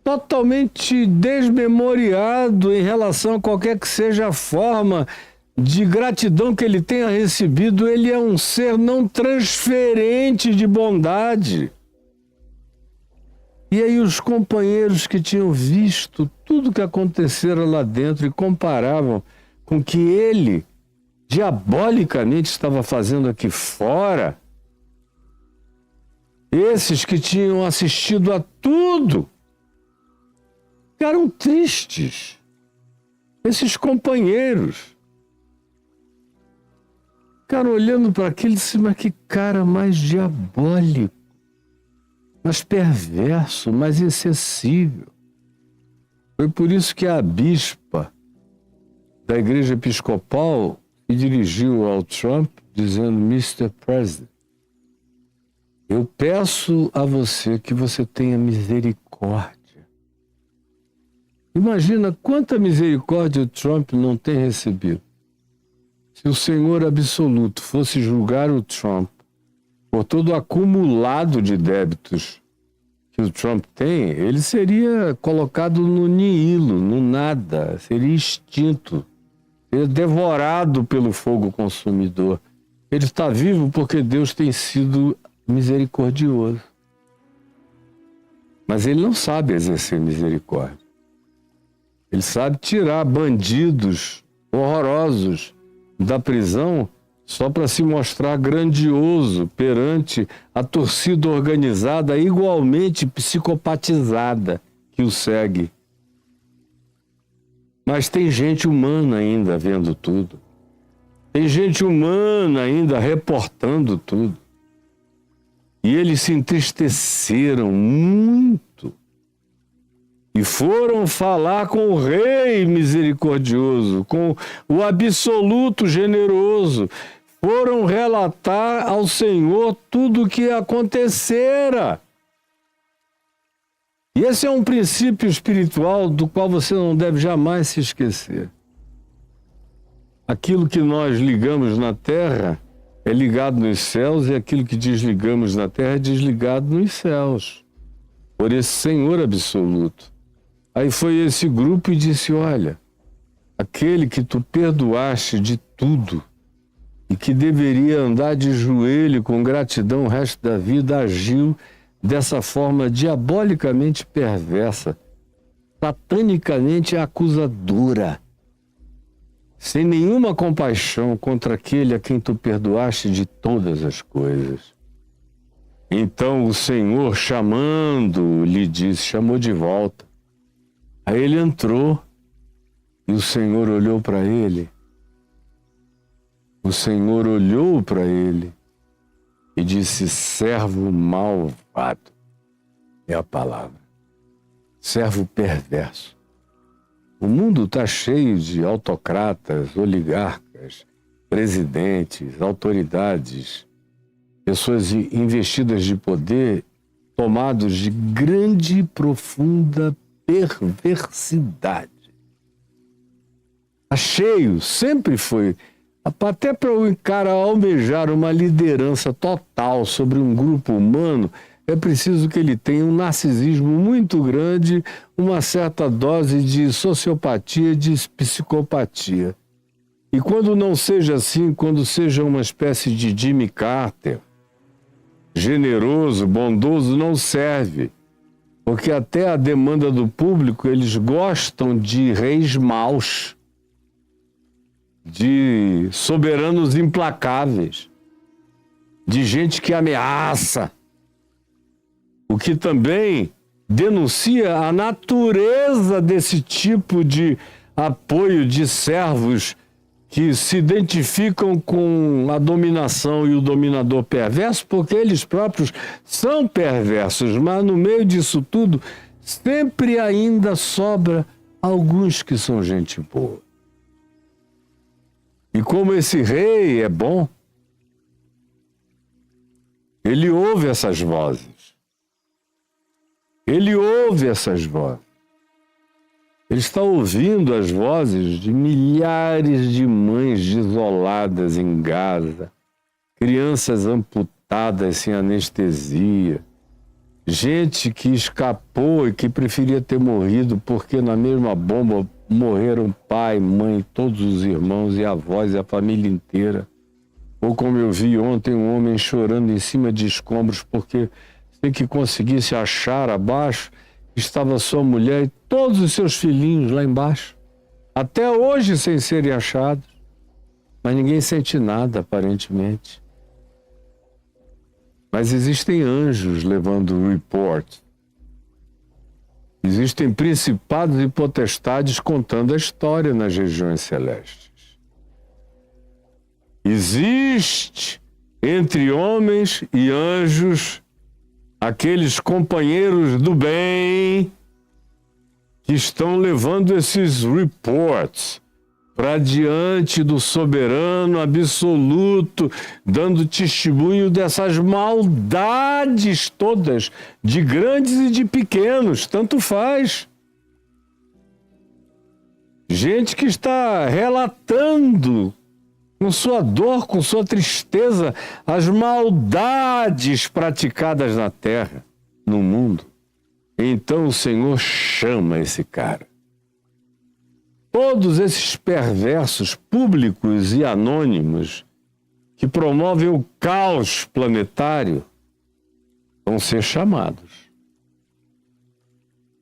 totalmente desmemoriado em relação a qualquer que seja a forma de gratidão que ele tenha recebido. Ele é um ser não transferente de bondade. E aí os companheiros que tinham visto tudo o que acontecera lá dentro e comparavam com o que ele diabolicamente estava fazendo aqui fora, esses que tinham assistido a tudo, ficaram tristes. Esses companheiros ficaram olhando para aquilo e disseram: mas que cara mais diabólico, mais perverso, mais insensível. Foi por isso que a bispa da Igreja Episcopal se dirigiu ao Trump dizendo: Mr. President, eu peço a você que você tenha misericórdia. Imagina quanta misericórdia o Trump não tem recebido. Se o Senhor absoluto fosse julgar o Trump por todo o acumulado de débitos que o Trump tem, ele seria colocado no nihilo, no nada, seria extinto, Ele é devorado pelo fogo consumidor. Ele está vivo porque Deus tem sido misericordioso. Mas ele não sabe exercer misericórdia. Ele sabe tirar bandidos horrorosos da prisão só para se mostrar grandioso perante a torcida organizada igualmente psicopatizada que o segue. Mas tem gente humana ainda vendo tudo. Tem gente humana ainda reportando tudo. E eles se entristeceram muito. E foram falar com o Rei misericordioso, com o absoluto generoso. Foram relatar ao Senhor tudo o que acontecera. E esse é um princípio espiritual do qual você não deve jamais se esquecer. Aquilo que nós ligamos na terra é ligado nos céus e aquilo que desligamos na terra é desligado nos céus. Por esse Senhor absoluto. Aí foi esse grupo e disse, olha, aquele que tu perdoaste de tudo e que deveria andar de joelho com gratidão o resto da vida, agiu dessa forma diabolicamente perversa, satanicamente acusadora, sem nenhuma compaixão contra aquele a quem tu perdoaste de todas as coisas. Então o Senhor, chamando, lhe disse, chamou de volta. Aí ele entrou e o Senhor olhou para ele. O Senhor olhou para ele e disse, servo malvado, é a palavra, servo perverso. O mundo está cheio de autocratas, oligarcas, presidentes, autoridades, pessoas investidas de poder, tomados de grande e profunda perversidade. Está cheio, sempre foi. Até para o cara almejar uma liderança total sobre um grupo humano, é preciso que ele tenha um narcisismo muito grande, uma certa dose de sociopatia, de psicopatia. E quando não seja assim, quando seja uma espécie de Jimmy Carter, generoso, bondoso, não serve. Porque até a demanda do público, eles gostam de reis maus, de soberanos implacáveis, de gente que ameaça, o que também denuncia a natureza desse tipo de apoio de servos que se identificam com a dominação e o dominador perverso, porque eles próprios são perversos, mas no meio disso tudo sempre ainda sobra alguns que são gente boa. E como esse rei é bom, ele ouve essas vozes. Ele ouve essas vozes. Ele está ouvindo as vozes de milhares de mães desoladas em Gaza, crianças amputadas sem anestesia, gente que escapou e que preferia ter morrido porque na mesma bomba morreram pai, mãe, todos os irmãos e avós e a família inteira. Ou como eu vi ontem, um homem chorando em cima de escombros porque sem que conseguisse achar abaixo, estava sua mulher e todos os seus filhinhos lá embaixo. Até hoje sem serem achados. Mas ninguém sente nada, aparentemente. Mas existem anjos levando report. Existem principados e potestades contando a história nas regiões celestes. Existe entre homens e anjos aqueles companheiros do bem que estão levando esses reports para diante do soberano absoluto, dando testemunho dessas maldades todas, de grandes e de pequenos, tanto faz. Gente que está relatando com sua dor, com sua tristeza, as maldades praticadas na terra, no mundo. Então o Senhor chama esse cara. Todos esses perversos públicos e anônimos que promovem o caos planetário vão ser chamados.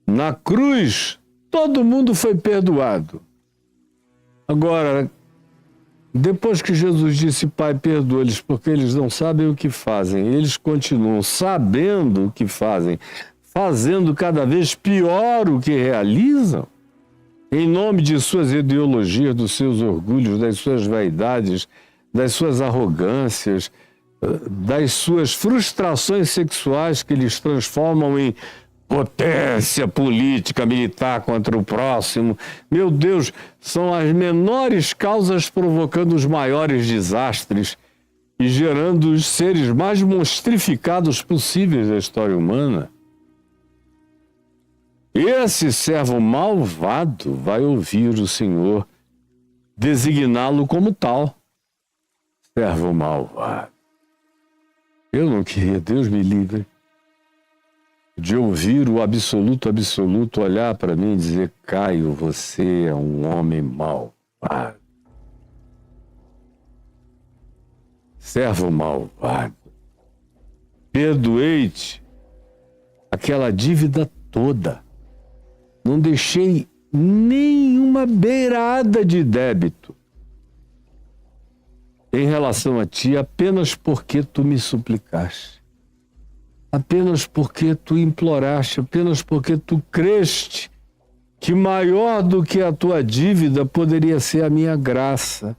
Na cruz, todo mundo foi perdoado. Agora, depois que Jesus disse, Pai, perdoa-lhes porque eles não sabem o que fazem, eles continuam sabendo o que fazem, fazendo cada vez pior o que realizam, em nome de suas ideologias, dos seus orgulhos, das suas vaidades, das suas arrogâncias, das suas frustrações sexuais que eles transformam em potência política, militar contra o próximo. Meu Deus, são as menores causas provocando os maiores desastres e gerando os seres mais monstrificados possíveis da história humana. Esse servo malvado vai ouvir o Senhor designá-lo como tal. Servo malvado. Eu não queria, Deus me livre, de ouvir o absoluto olhar para mim e dizer, Caio, você é um homem malvado. Servo malvado. Perdoei-te aquela dívida toda. Não deixei nenhuma beirada de débito em relação a ti, apenas porque tu me suplicaste, apenas porque tu imploraste, apenas porque tu creste que maior do que a tua dívida poderia ser a minha graça.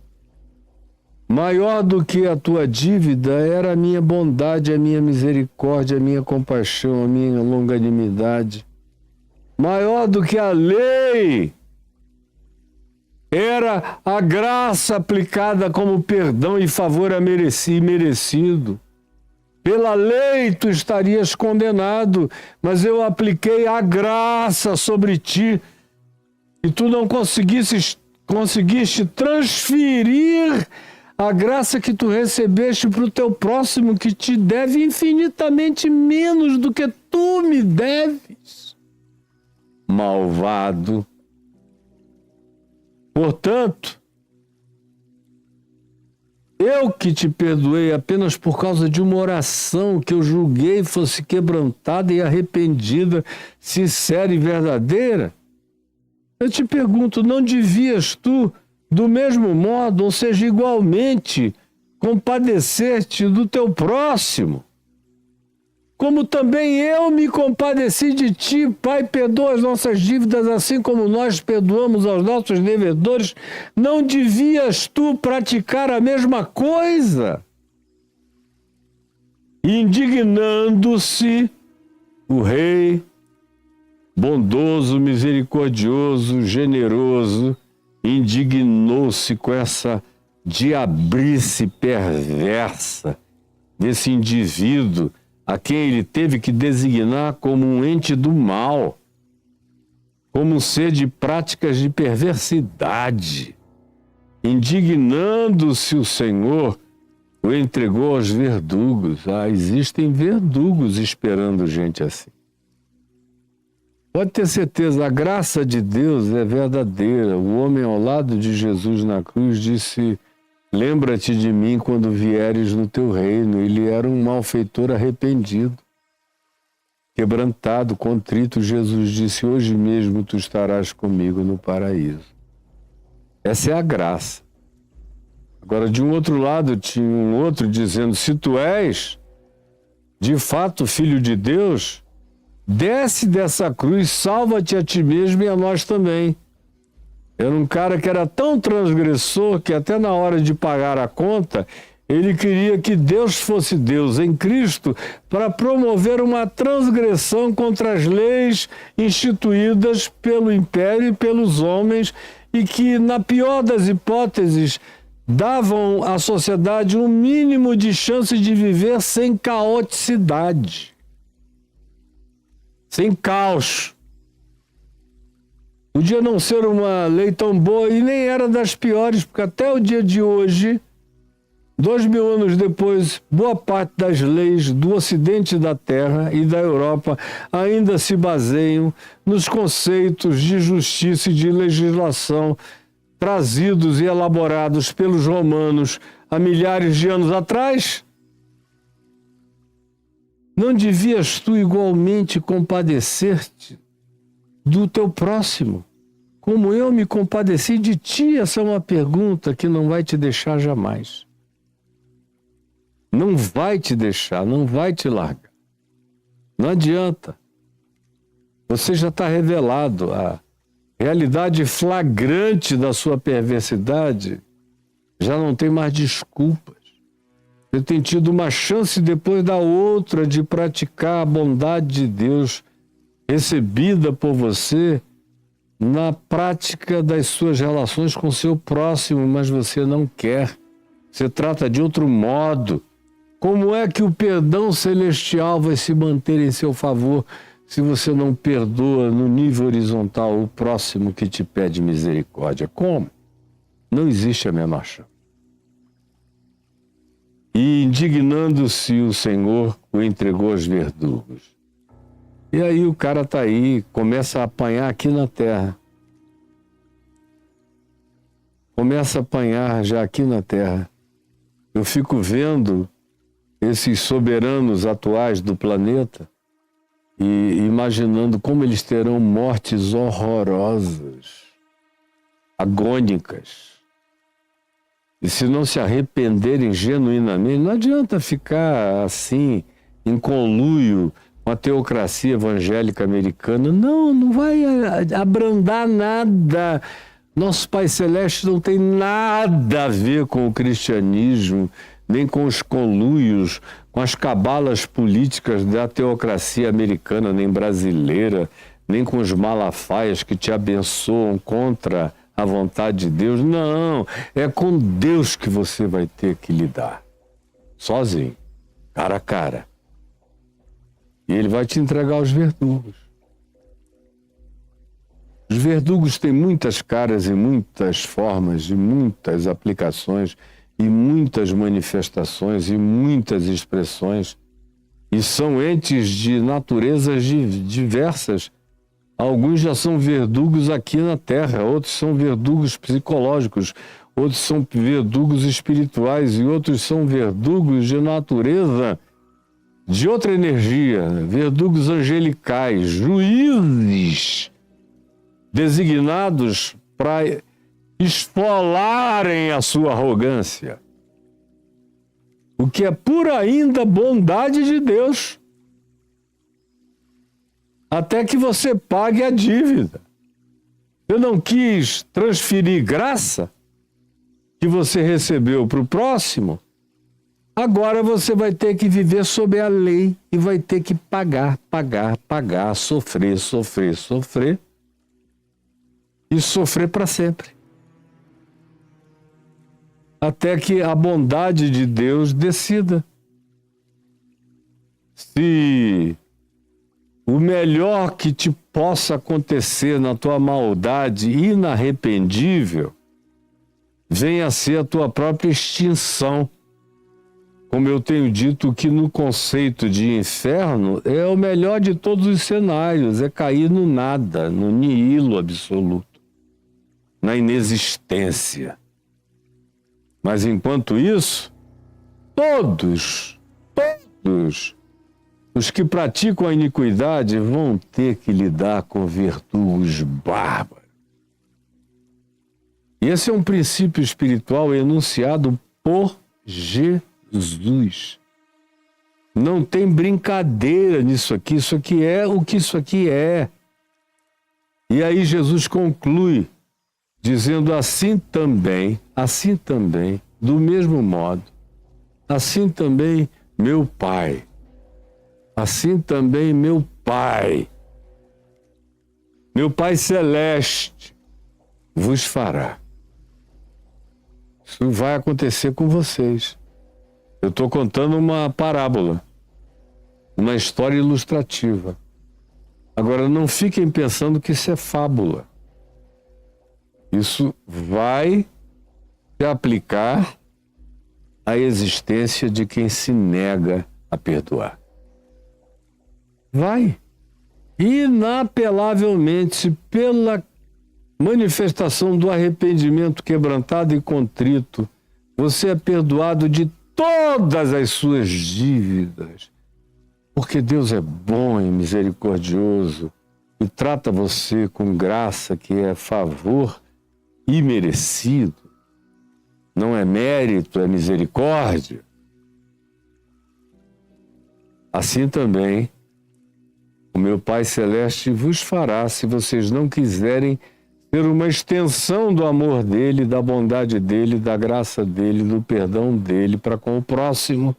Maior do que a tua dívida era a minha bondade, a minha misericórdia, a minha compaixão, a minha longanimidade. Maior do que a lei era a graça aplicada como perdão e favor merecido. Pela lei tu estarias condenado, mas eu apliquei a graça sobre ti e tu não conseguiste transferir a graça que tu recebeste para o teu próximo, que te deve infinitamente menos do que tu me deves. Malvado. Portanto, eu que te perdoei apenas por causa de uma oração que eu julguei fosse quebrantada e arrependida, sincera e verdadeira, eu te pergunto, não devias tu, do mesmo modo, ou seja, igualmente, compadecer-te do teu próximo? Como também eu me compadeci de ti, Pai, perdoa as nossas dívidas, assim como nós perdoamos aos nossos devedores. Não devias tu praticar a mesma coisa? Indignando-se, o rei, bondoso, misericordioso, generoso, indignou-se com essa diabrice perversa desse indivíduo a quem ele teve que designar como um ente do mal, como um ser de práticas de perversidade. Indignando-se o Senhor, o entregou aos verdugos. Existem verdugos esperando gente assim. Pode ter certeza, a graça de Deus é verdadeira. O homem ao lado de Jesus na cruz disse, lembra-te de mim quando vieres no teu reino. Ele era um malfeitor arrependido, quebrantado, contrito. Jesus disse, hoje mesmo tu estarás comigo no paraíso. Essa é a graça. Agora, de um outro lado, tinha um outro dizendo, se tu és, de fato, filho de Deus, desce dessa cruz, salva-te a ti mesmo e a nós também. Era um cara que era tão transgressor que até na hora de pagar a conta, ele queria que Deus fosse Deus em Cristo para promover uma transgressão contra as leis instituídas pelo império e pelos homens e que, na pior das hipóteses, davam à sociedade um mínimo de chance de viver sem caoticidade, sem caos. Podia não ser uma lei tão boa e nem era das piores, porque até o dia de hoje 2000 anos depois, boa parte das leis do Ocidente da Terra e da Europa ainda se baseiam nos conceitos de justiça e de legislação trazidos e elaborados pelos romanos há milhares de anos atrás. Não devias tu igualmente compadecer-te do teu próximo, como eu me compadeci de ti? Essa é uma pergunta que não vai te deixar jamais. Não vai te deixar, não vai te largar. Não adianta. Você já está revelado. A realidade flagrante da sua perversidade já não tem mais desculpas. Você tem tido uma chance depois da outra de praticar a bondade de Deus recebida por você na prática das suas relações com seu próximo, mas você não quer. Você trata de outro modo. Como é que o perdão celestial vai se manter em seu favor se você não perdoa no nível horizontal o próximo que te pede misericórdia? Como? Não existe a mesma chance. E indignando-se o Senhor, o entregou aos verdugos. E aí o cara está aí, começa a apanhar aqui na terra. Começa a apanhar já aqui na terra. Eu fico vendo esses soberanos atuais do planeta e imaginando como eles terão mortes horrorosas, agônicas. E se não se arrependerem genuinamente, não adianta ficar assim, em conluio com a teocracia evangélica americana. Não, não vai abrandar nada. Nosso Pai Celeste não tem nada a ver com o cristianismo, nem com os conluios, com as cabalas políticas da teocracia americana, nem brasileira, nem com os malafaias que te abençoam contra a vontade de Deus. Não, é com Deus que você vai ter que lidar, sozinho, cara a cara. E Ele vai te entregar os verdugos. Os verdugos têm muitas caras e muitas formas, e muitas aplicações, e muitas manifestações, e muitas expressões, e são entes de naturezas diversas. Alguns já são verdugos aqui na Terra, outros são verdugos psicológicos, outros são verdugos espirituais, e outros são verdugos de natureza de outra energia, verdugos angelicais, juízes designados para esfolarem a sua arrogância, o que é pura ainda bondade de Deus, até que você pague a dívida. Você não quis transferir graça que você recebeu para o próximo, agora você vai ter que viver sob a lei e vai ter que pagar, sofrer, e sofrer para sempre. Até que a bondade de Deus decida se o melhor que te possa acontecer na tua maldade inarrependível venha a ser a tua própria extinção. Como eu tenho dito, que no conceito de inferno é o melhor de todos os cenários, é cair no nada, no nihilo absoluto, na inexistência. Mas enquanto isso, todos os que praticam a iniquidade vão ter que lidar com verdugos bárbaros. E esse é um princípio espiritual enunciado por Jesus. Não tem brincadeira nisso aqui. Isso aqui é o que isso aqui é. E aí Jesus conclui dizendo: assim também, do mesmo modo, assim também meu Pai, meu Pai Celeste vos fará. Isso vai acontecer com vocês. Eu estou contando uma parábola, uma história ilustrativa. Agora, não fiquem pensando que isso é fábula. Isso vai se aplicar a existência de quem se nega a perdoar. Vai. Inapelavelmente, pela manifestação do arrependimento quebrantado e contrito, você é perdoado de todas as suas dívidas. Porque Deus é bom e misericordioso e trata você com graça, que é favor imerecido. Não é mérito, é misericórdia. Assim também, o meu Pai Celeste vos fará, se vocês não quiserem ser uma extensão do amor dele, da bondade dele, da graça dele, do perdão dele para com o próximo.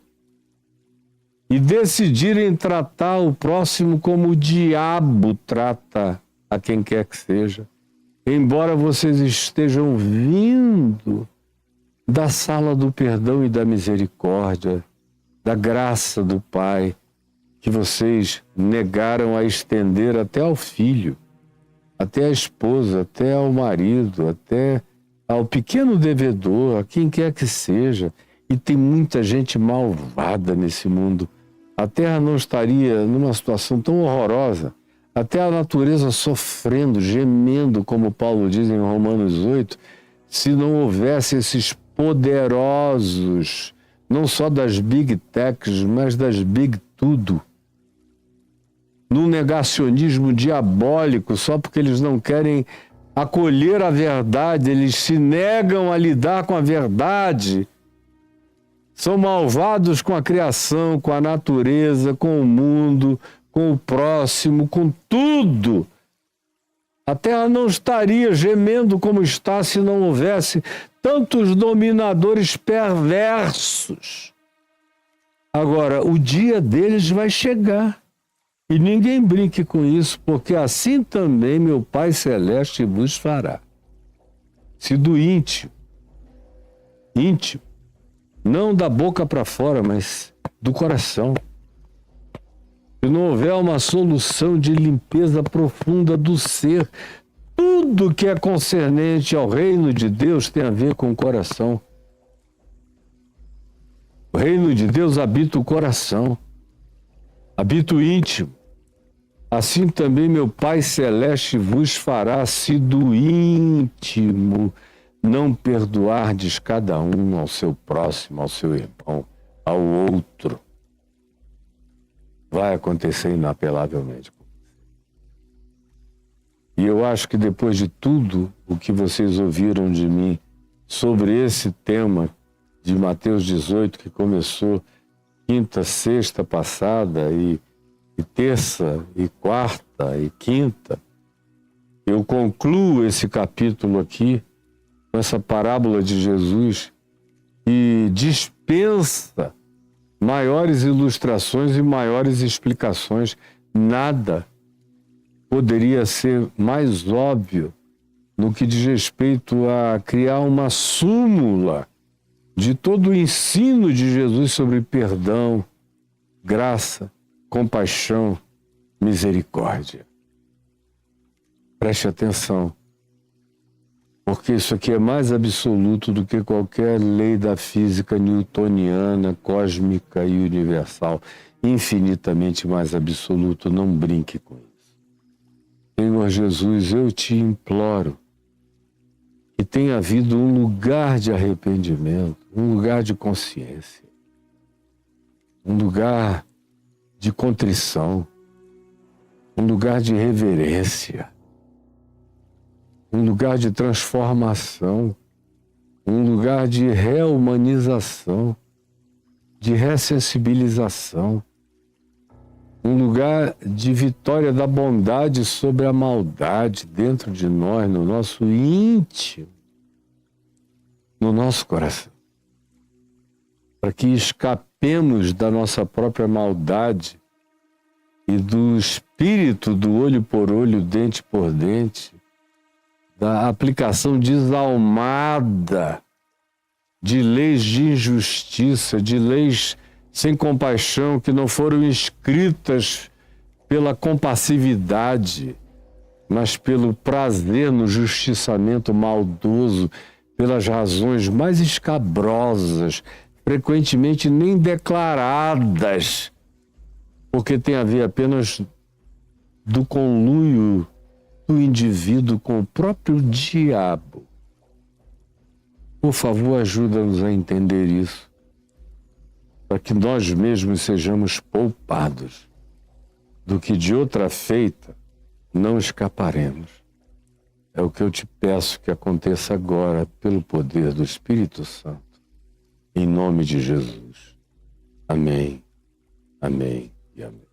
E decidirem tratar o próximo como o diabo trata a quem quer que seja. Embora vocês estejam vindo da sala do perdão e da misericórdia, da graça do Pai, que vocês negaram a estender até ao filho, até à esposa, até ao marido, até ao pequeno devedor, a quem quer que seja. E tem muita gente malvada nesse mundo. A Terra não estaria numa situação tão horrorosa, até a natureza sofrendo, gemendo, como Paulo diz em Romanos 8, se não houvesse esses poderosos, não só das big techs, mas das big tudo, num negacionismo diabólico, só porque eles não querem acolher a verdade, eles se negam a lidar com a verdade. São malvados com a criação, com a natureza, com o mundo, com o próximo, com tudo. A Terra não estaria gemendo como está se não houvesse tantos dominadores perversos. Agora, o dia deles vai chegar. E ninguém brinque com isso, porque assim também meu Pai Celeste vos fará. Se do íntimo, não da boca para fora, mas do coração, se não houver uma solução de limpeza profunda do ser, tudo que é concernente ao reino de Deus tem a ver com o coração. O reino de Deus habita o coração, habita o íntimo. Assim também meu Pai Celeste vos fará, se do íntimo não perdoardes cada um ao seu próximo, ao seu irmão, ao outro. Vai acontecer inapelavelmente. E eu acho que depois de tudo o que vocês ouviram de mim sobre esse tema de Mateus 18, que começou quinta, sexta passada e terça, e quarta, e quinta, eu concluo esse capítulo aqui com essa parábola de Jesus que dispensa maiores ilustrações e maiores explicações. Nada poderia ser mais óbvio no que diz respeito a criar uma súmula de todo o ensino de Jesus sobre perdão, graça, compaixão, misericórdia. Preste atenção, porque isso aqui é mais absoluto do que qualquer lei da física newtoniana, cósmica e universal. Infinitamente mais absoluto, não brinque com isso. Senhor Jesus, eu te imploro que tenha havido um lugar de arrependimento, um lugar de consciência, um lugar de contrição, um lugar de reverência, um lugar de transformação, um lugar de reumanização, de ressensibilização, um lugar de vitória da bondade sobre a maldade dentro de nós, no nosso íntimo, no nosso coração, para que escapemos da nossa própria maldade e do espírito do olho por olho, dente por dente, da aplicação desalmada de leis de injustiça, de leis sem compaixão, que não foram escritas pela compassividade, mas pelo prazer no justiçamento maldoso, pelas razões mais escabrosas, frequentemente nem declaradas, porque tem a ver apenas do conluio do indivíduo com o próprio diabo. Por favor, ajuda-nos a entender isso, para que nós mesmos sejamos poupados do que de outra feita não escaparemos. É o que eu te peço que aconteça agora, pelo poder do Espírito Santo, em nome de Jesus. Amém, amém e amém.